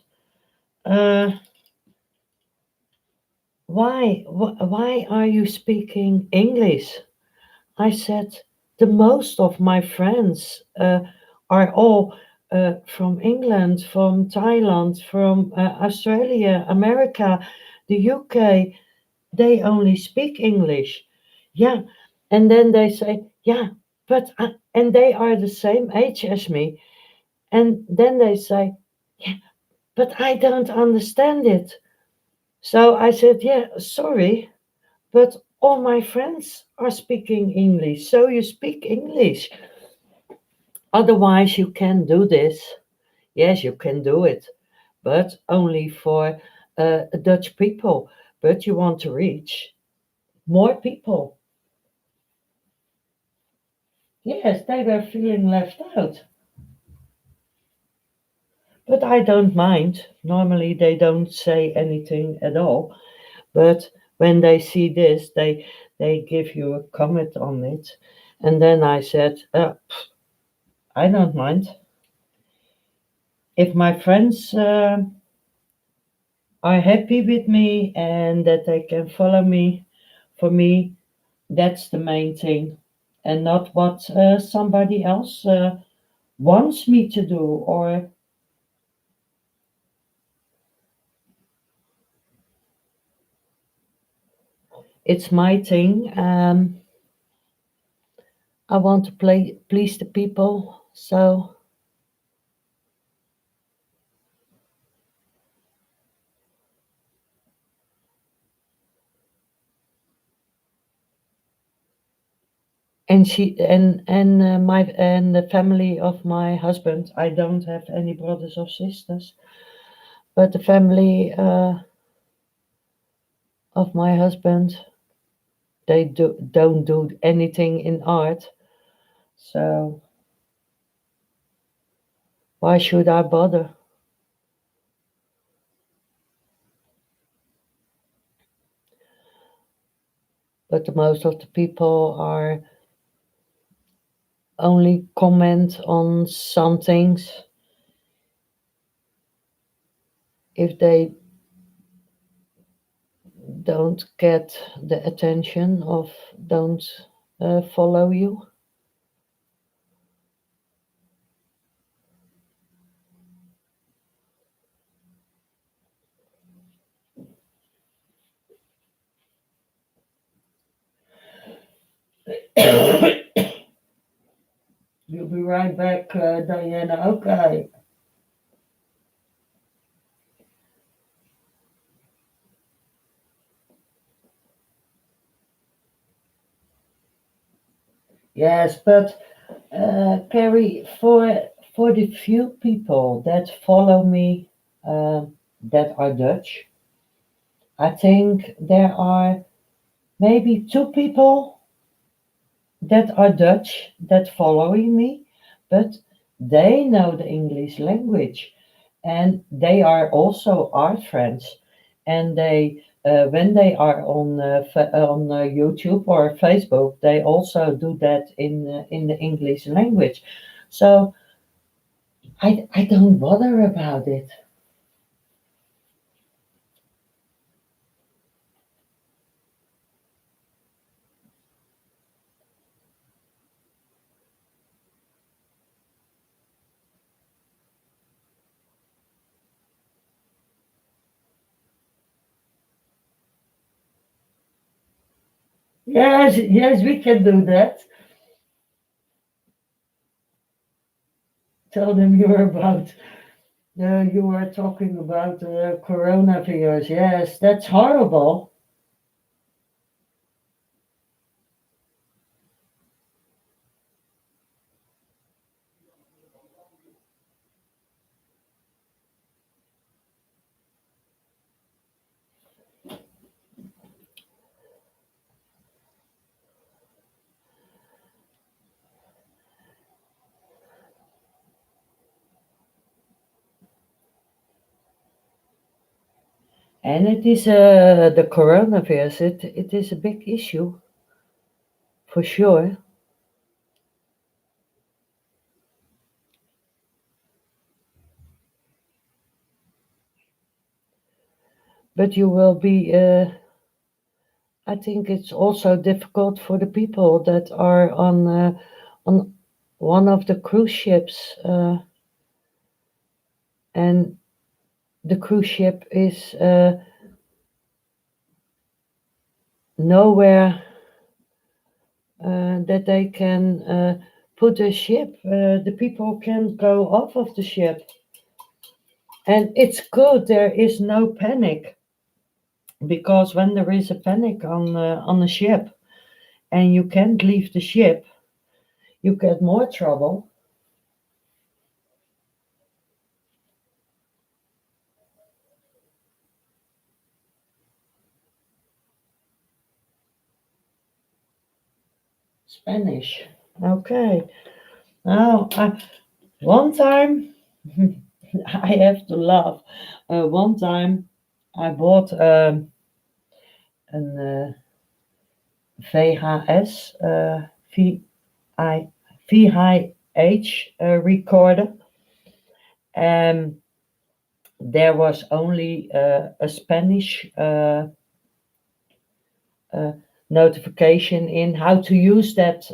A: Uh, why are you speaking English? I said, the most of my friends are all from England, from Thailand, from Australia, America, the UK. They only speak English. Yeah. And then they say, yeah, and they are the same age as me. And then they say, yeah, but I don't understand it. So I said, yeah, sorry, but all my friends are speaking English. So you speak English. Otherwise, you can do this. Yes, you can do it, but only for Dutch people. But you want to reach more people. Yes, they were feeling left out. But I don't mind. Normally, they don't say anything at all. But when they see this, they give you a comment on it. And then I said, I don't mind. If my friends are happy with me and that they can follow me, for me, that's the main thing. And not what somebody else wants me to do, or it's my thing. I want to please the people. So, and my and the family of my husband. I don't have any brothers or sisters. But the family of my husband, they don't do anything in art, so why should I bother? But the most of the people are only comment on some things if they don't get the attention of don't follow you. You'll be right back, Diana. Okay. Yes, but Carrie, for the few people that follow me that are Dutch, I think there are maybe two people that are Dutch that following me, but they know the English language, and they are also art friends, and they when they are on YouTube or Facebook, they also do that in the English language. So I don't bother about it. Yes, yes, we can do that. Tell them you were talking about coronavirus. Yes, that's horrible. And it is the coronavirus. It is a big issue for sure. But you will be. I think it's also difficult for the people that are on one of the cruise ships, and the cruise ship is nowhere that they can put a ship. The people can go off of the ship, and it's good. There is no panic because when there is a panic on a ship and you can't leave the ship, you get more trouble. Spanish. Okay. Now, one time, I have to laugh. One time, I bought an VHS, VI, VHH recorder, and there was only a Spanish uh, notification in how to use that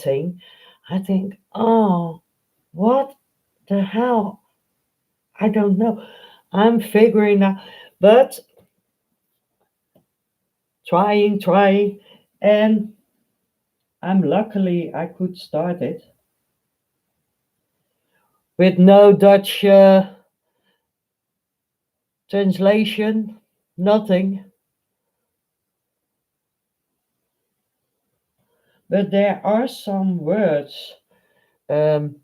A: thing. I think, oh, what the hell? I don't know. I'm figuring out, but trying, and I'm luckily I could start it with no Dutch translation, nothing. But there are some words um,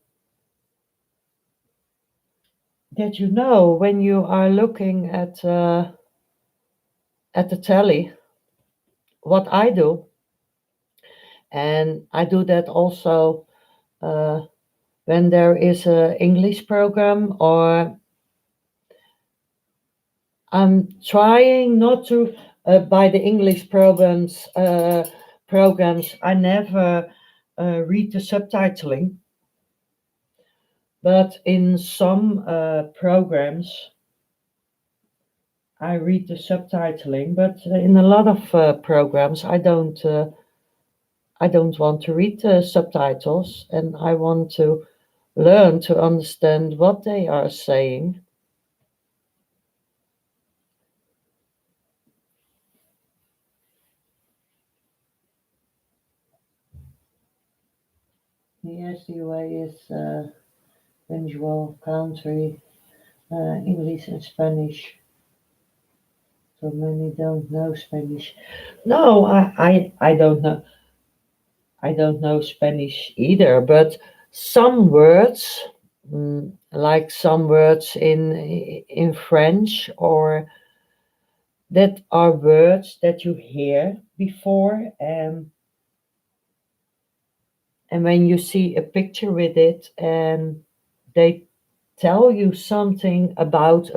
A: that you know when you are looking at the telly what I do, and I do that also uh, when there is a English program, or I'm trying not to by the English programs. I never read the subtitling, but in some programs I read the subtitling. But in a lot of programs I don't want to read the subtitles, and I want to learn to understand what they are saying. Yes, the way is usual country, English and Spanish. So many don't know Spanish. No, I don't know. I don't know Spanish either, but some words, like some words in French, or that are words that you hear before, and when you see a picture with it, and they tell you something about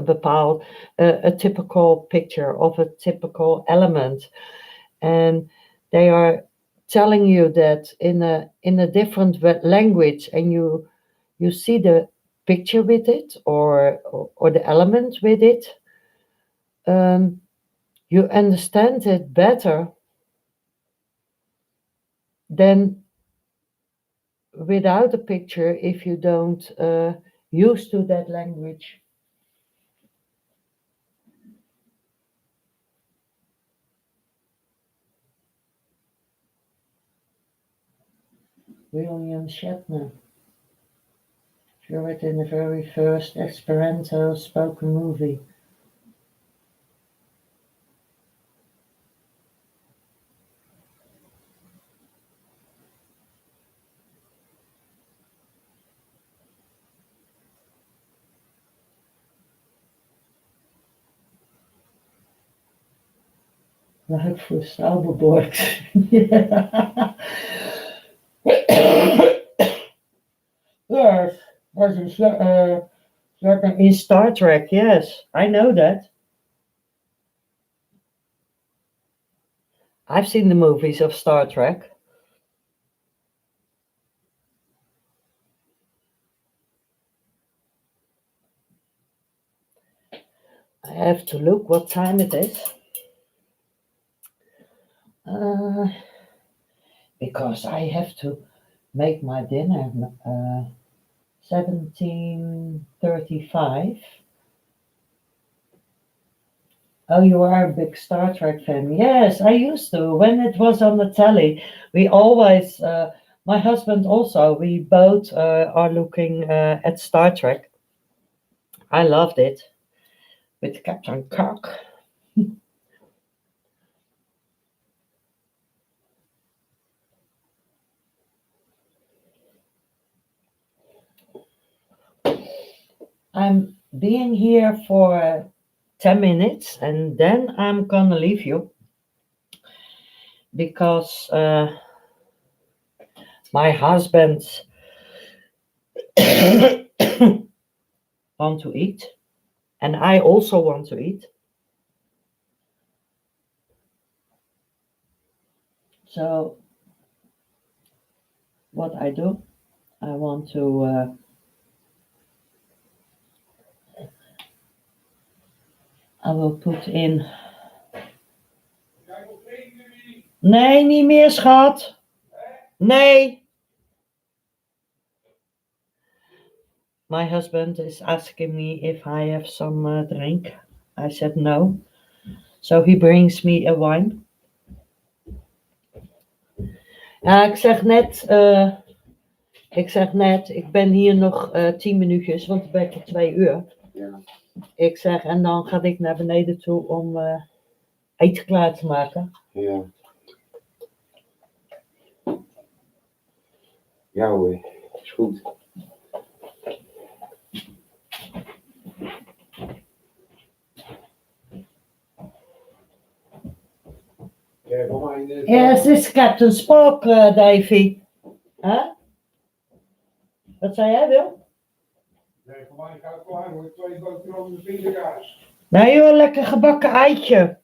A: a typical picture of a typical element, and they are telling you that in a different language, and you see the picture with it, or the element with it, um, you understand it better than without a picture if you don't use to that language. William Shatner drew it in the very first Esperanto spoken movie. Luik voor Sauberborg. Yeah. Yes, was in, in Star Trek. Yes, I know that. I've seen the movies of Star Trek. I have to look what time it is. Uh, because I have to make my dinner. 17:35. Oh, you are a big Star Trek fan. Yes, I used to. When it was on the telly, we always, my husband also, we both are looking at Star Trek. I loved it with Captain Kirk. I'm being here for 10 minutes, and then I'm gonna leave you because my husband want to eat, and I also want to eat. So what I do, I want to, I will put in. Nee, niet meer, schat. Nee. My husband is asking me if I have some drink. I said no. So he brings me a wine. Ja, ik zeg net, ik ben hier nog 10 minuutjes, want ik ben tot 2 uur.
B: Ja.
A: Ik zeg, en dan ga ik naar beneden toe om eten klaar te maken.
B: Ja. Ja hoor, is goed. Ja, voor mij is
A: Yes, this is Captain Spock, Davy. Huh? Wat zei jij, Wil?
B: Nee, voor mij gaat het klaar hoor. 2 boterhammen en pindakaas.
A: Nee joh, lekker gebakken eitje.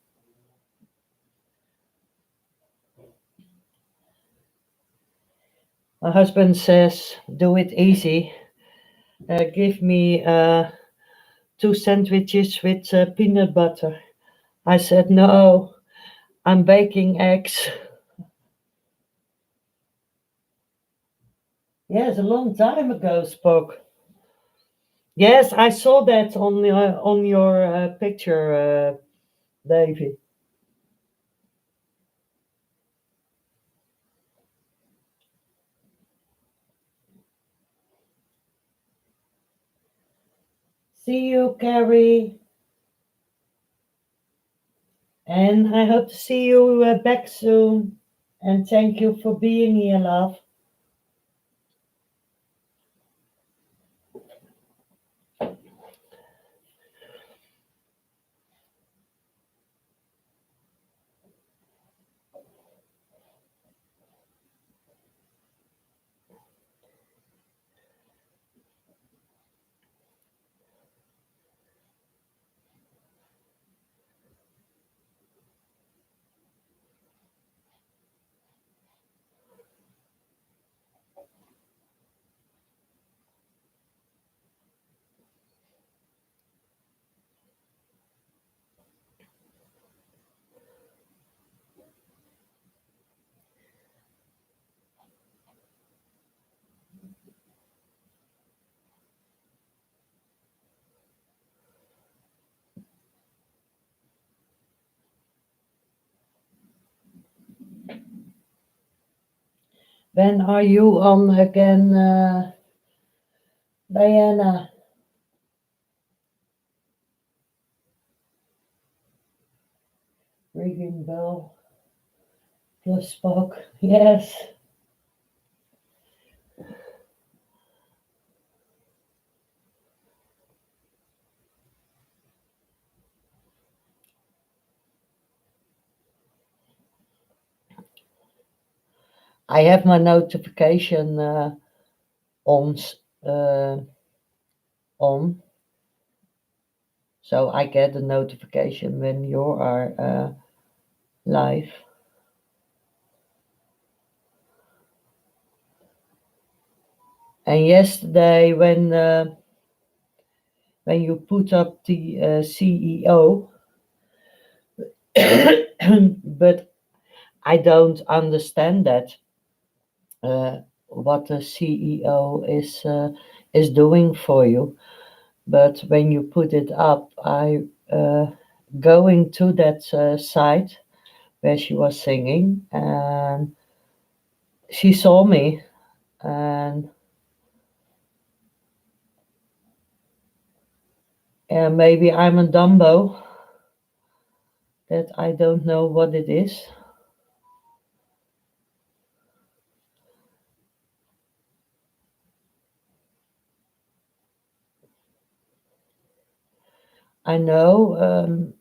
A: My husband says, do it easy. Give me 2 sandwiches with peanut butter. I said, no, I'm baking eggs. Yes, a long time ago, Spock. Yes, I saw that on your picture, Davy. See you, Carrie. And I hope to see you back soon. And thank you for being here, love. When are you on again, Diana? Ringing bell. Plus Spock. Yes. I have my notification on, uh, on, so I get a notification when you are live. And yesterday, when you put up the CEO, but I don't understand that. What the CEO is doing for you. But when you put it up, I going to that site where she was singing, and she saw me, and maybe I'm a Dumbo that I don't know what it is. I know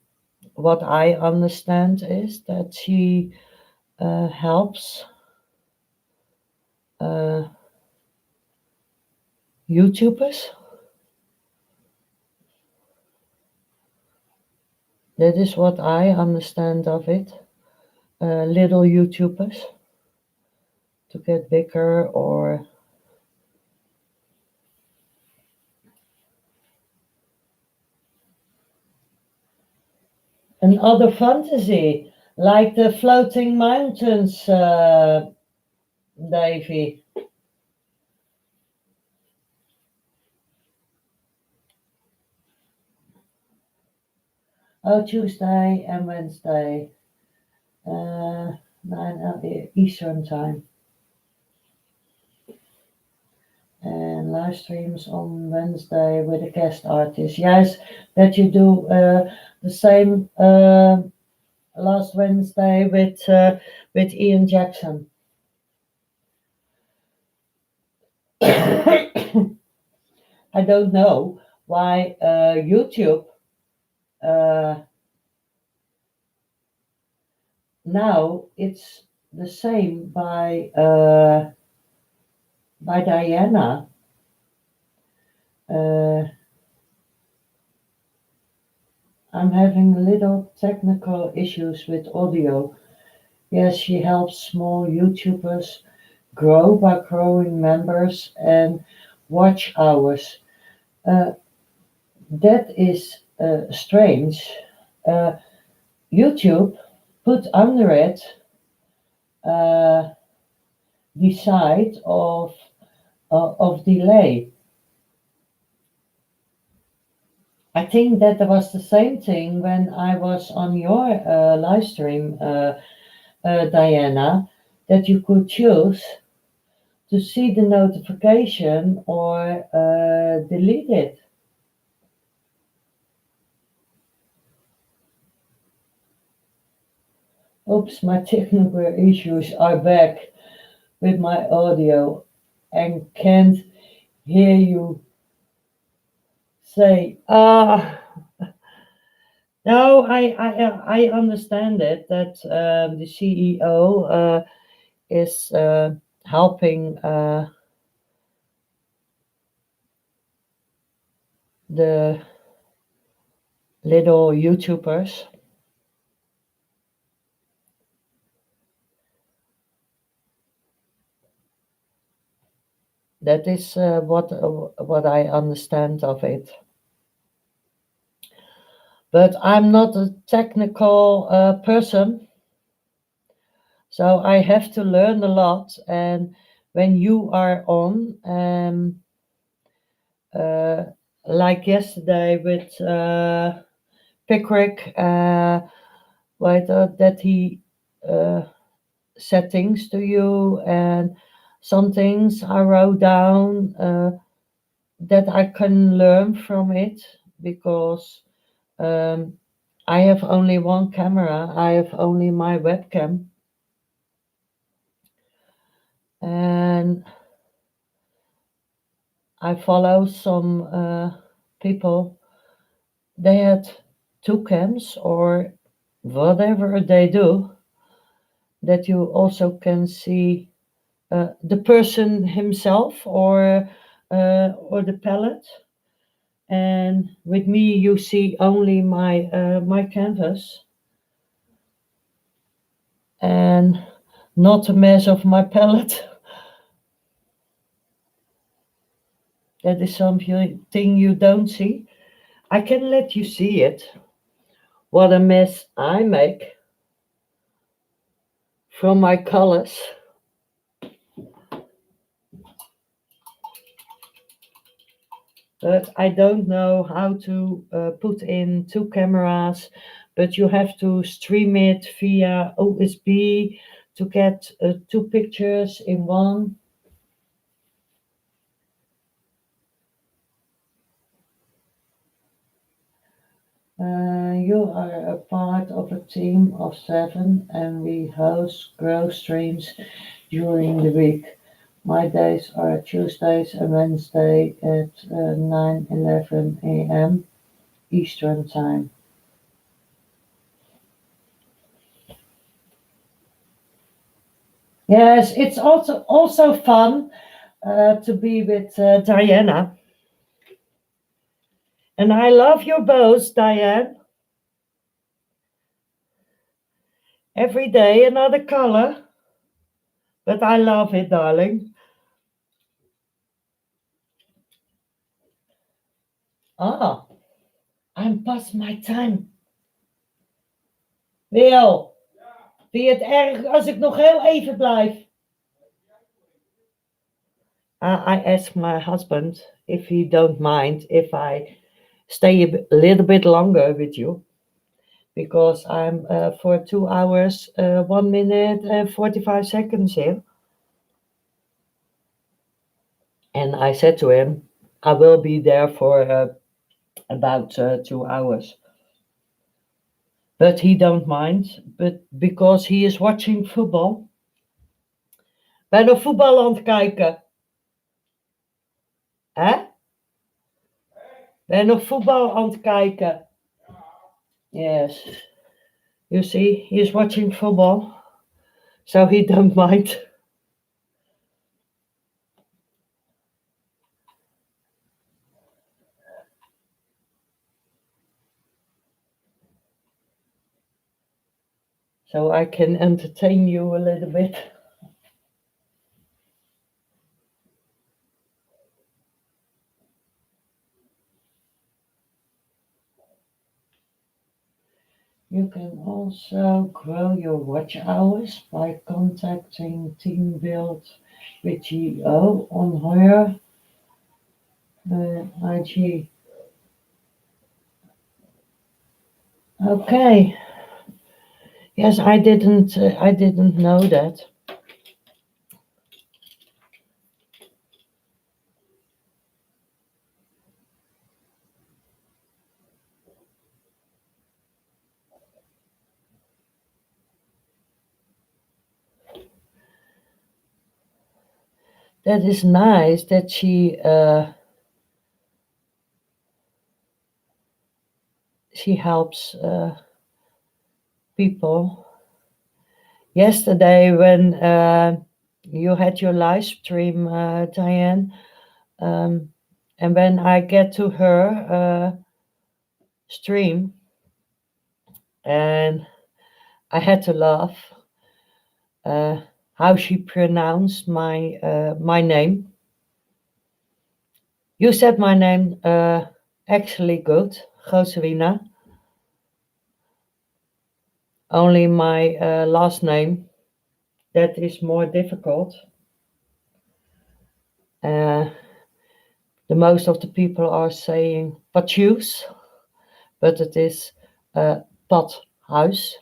A: what I understand is that she helps YouTubers. That is what I understand of it. Little YouTubers to get bigger, or another fantasy like the floating mountains, Davy. Oh, Tuesday and Wednesday, 9 Eastern time. And live streams on Wednesday with a guest artist. Yes, that you do the same last Wednesday with Ian Jackson. I don't know why YouTube now it's the same by Diana. Uh, I'm having little technical issues with audio. Yes, she helps small YouTubers grow by growing members and watch hours. Uh, that is strange. Uh, YouTube put under it uh, the side of delay. I think that there was the same thing when I was on your live stream, Diana, that you could choose to see the notification or delete it. Oops, my technical issues are back with my audio and can't hear you say, no, I understand it that the CEO is helping the little YouTubers. That is what I understand of it. But I'm not a technical person, so I have to learn a lot. And when you are on, uh, like yesterday with Pickwick, that he uh, said things to you, and some things I wrote down that I can learn from it because I have only one camera. I have only my webcam, and I follow some people. They had two cams or whatever they do. That you also can see the person himself or the palette. And with me, you see only my canvas and not a mess of my palette. That is something you don't see. I can let you see it. What a mess I make from my colors. But I don't know how to put in two cameras, but you have to stream it via OSB to get two pictures in one. You are a part of a team of 7 and we host grow streams during the week. My days are Tuesdays and Wednesday at 9:11 a.m. Eastern Time. Yes, it's also fun to be with Diana. And I love your bows, Diane. Every day another color. But I love it, darling. Ah, I'm past my time. Wil, vind je het erg als ik nog heel even blijf? I asked my husband if he don't mind if I stay a little bit longer with you. Because I'm for 2 hours, 1 minute and 45 seconds here. And I said to him, I will be there for about 2 hours. But he don't mind, but because he is watching football. Ben naar voetbal aan het kijken. Hè? Ben naar voetbal aan het kijken. Yes. You see, he's watching football, so he don't mind. So I can entertain you a little bit. You can also grow your watch hours by contacting Team Build with GO on her IG. Okay. Yes, I didn't know that. That is nice that she helps people. Yesterday, when you had your live stream, Diane, um, and when I get to her stream, and I had to laugh uh, how she pronounced my name. You said my name actually good, Josewina. Only my last name that is more difficult. Uh, the most of the people are saying patjoes, but it is Padhuis.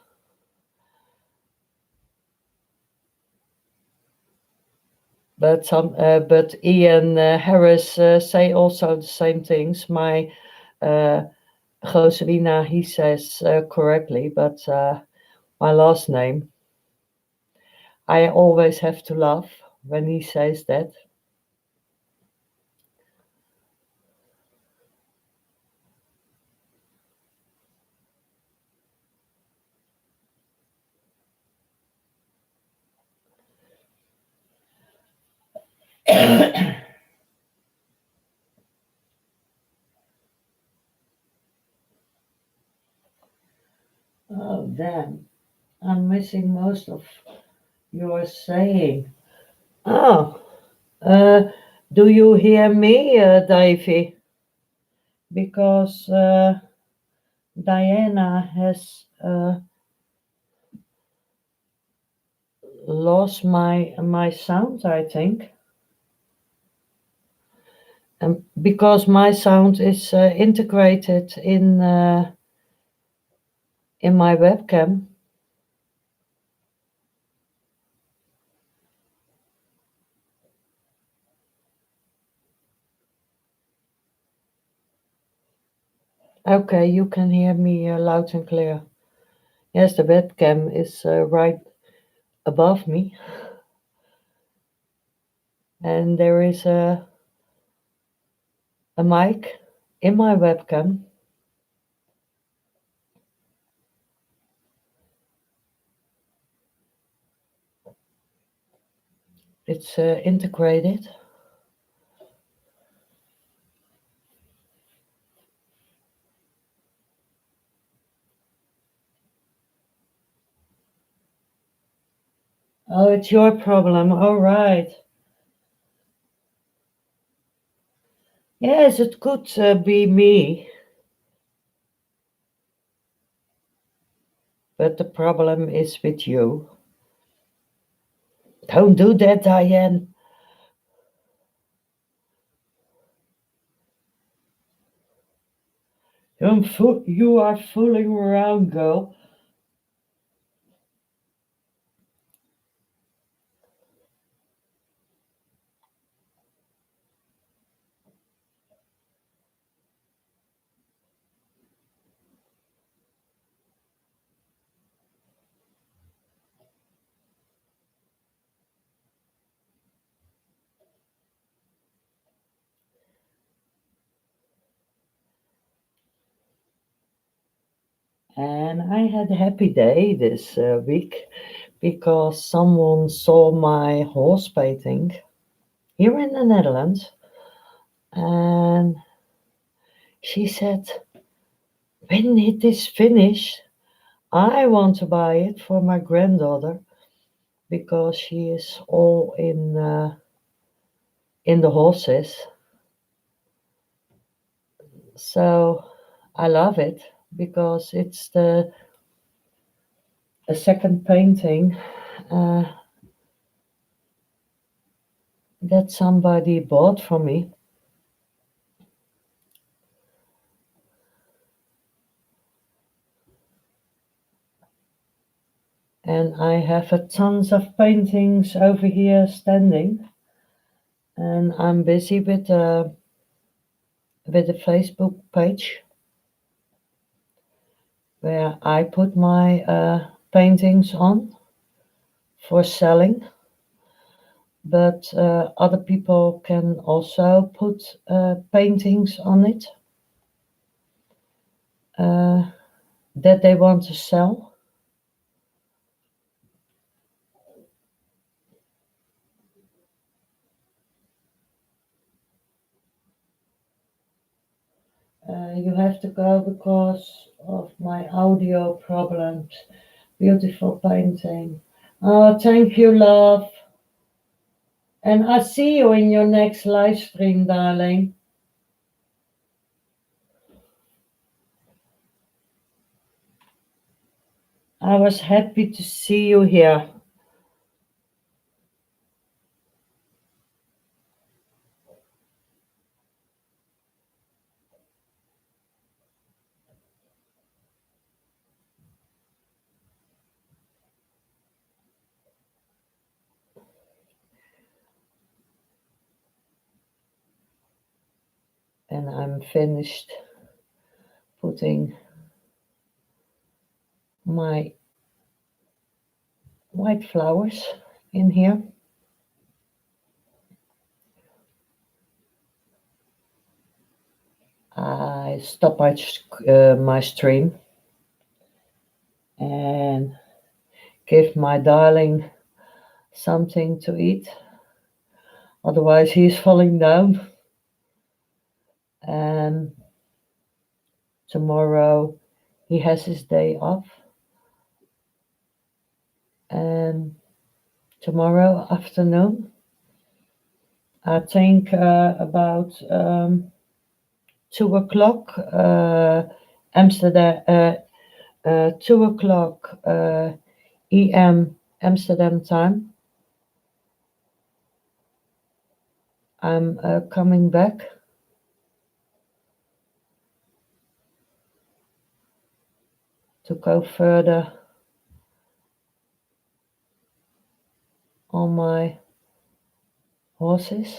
A: But Ian Harris say also the same things. My uh, Josefina, he says correctly, but my last name, I always have to laugh when he says that. Oh, damn. I'm missing most of your saying. Oh, uh, do you hear me, Davy? Because Diana has lost my sound, I think. And because my sound is integrated in my webcam. Okay, you can hear me loud and clear. Yes, the webcam is right above me, and there is a mic in my webcam. It's integrated. Oh, it's your problem. All right. Yes, it could be me, but the problem is with you. Don't do that, Diane. You are fooling around, girl. And I had a happy day this week because someone saw my horse painting here in the Netherlands, and she said, "When it is finished, I want to buy it for my granddaughter because she is all in the horses." So I love it because it's the a second painting uh, that somebody bought from me. And I have a tons of paintings over here standing, and I'm busy with a Facebook page where I put my paintings on for selling, but other people can also put paintings on it uh, that they want to sell. You have to go because of my audio problems. Beautiful painting. Oh, thank you, love. And I see you in your next live stream, darling. I was happy to see you here. And I'm finished putting my white flowers in here. I stop my stream and give my darling something to eat. Otherwise, he's falling down. And tomorrow, he has his day off. And tomorrow afternoon, I think about 2 o'clock Amsterdam, 2 o'clock EM Amsterdam time. I'm coming back to go further on my horses.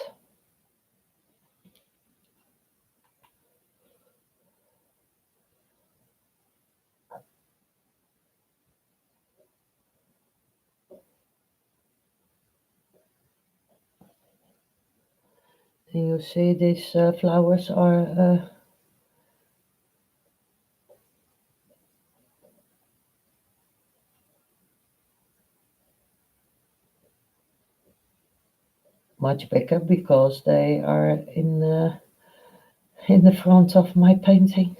A: And you see these flowers are much bigger because they are in the front of my painting.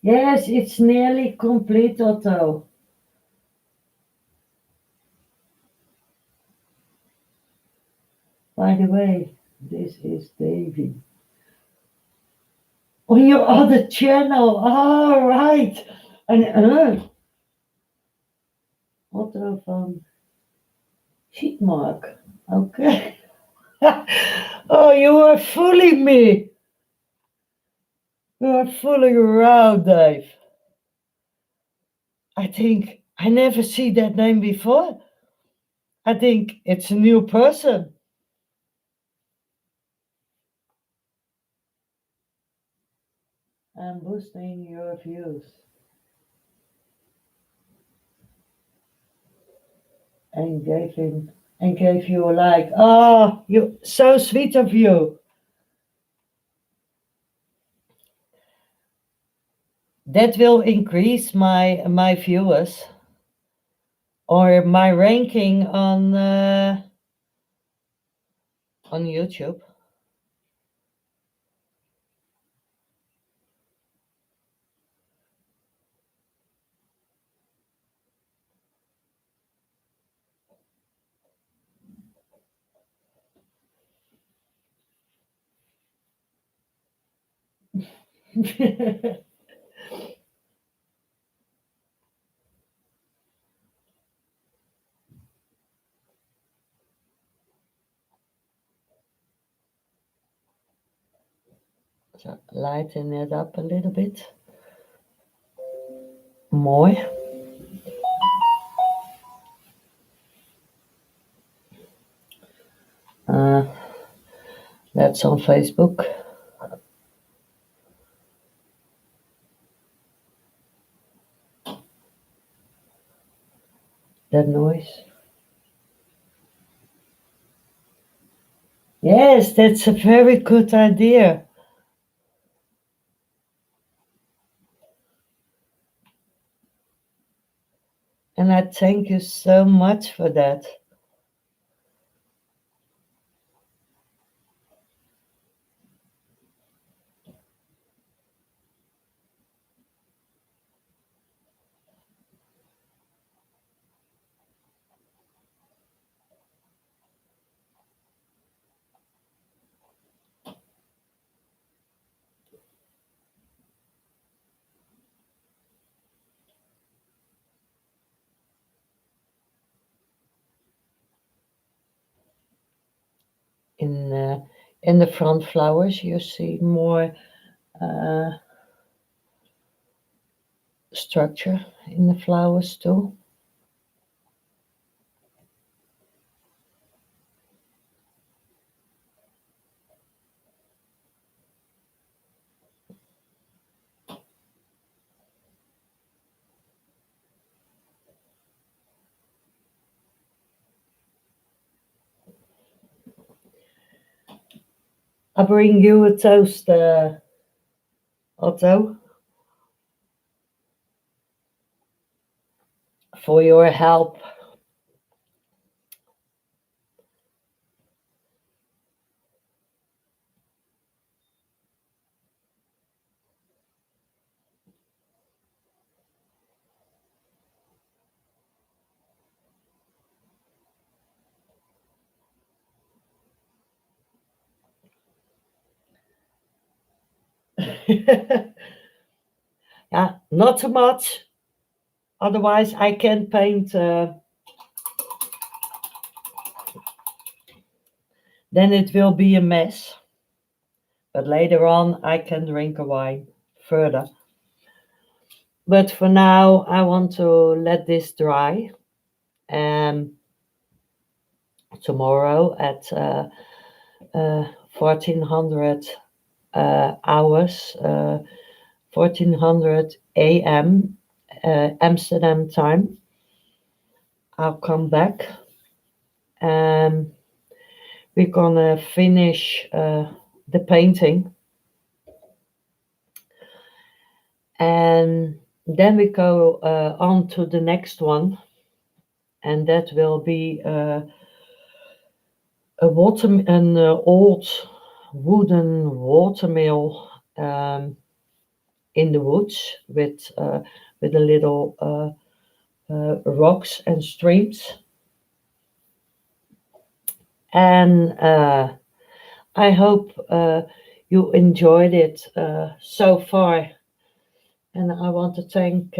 A: Yes, it's nearly complete, Otto. By the way, this is Davy. On your other channel. All right. And Otto van Sheetmark. Okay. Oh, you are fooling me. You are fooling around, Dave. I think I never see that name before. I think it's a new person. I'm boosting your views. And gave you a like. Oh, you so sweet of you. That will increase my viewers or my ranking on YouTube. So lighten it up a little bit more. Uh, that's on Facebook. That noise. Yes, that's a very good idea. And I thank you so much for that. In in the front flowers, you see more uh, structure in the flowers too. I bring you a toast, Otto, for your help. Yeah, not too much. Otherwise, I can paint. Then it will be a mess. But later on, I can drink a wine further. But for now, I want to let this dry. And tomorrow at 1400 hours, 1400 a.m. Amsterdam time, I'll come back and we're gonna finish the painting, and then we go on to the next one, and that will be an old wooden watermill in the woods with a little rocks and streams. And I hope you enjoyed it so far. And I want to thank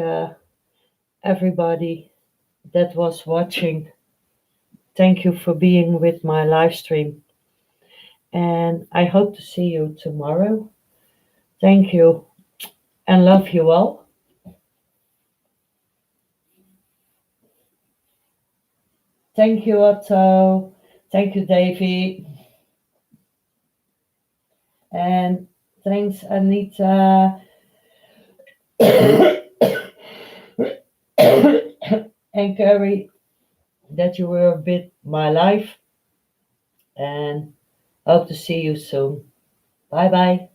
A: everybody that was watching. Thank you for being with my live stream. And I hope to see you tomorrow. Thank you and love you all. Thank you, Otto. Thank you, Davy. And thanks, Anita. And Carrie, that you were a bit my life. And hope to see you soon. Bye bye.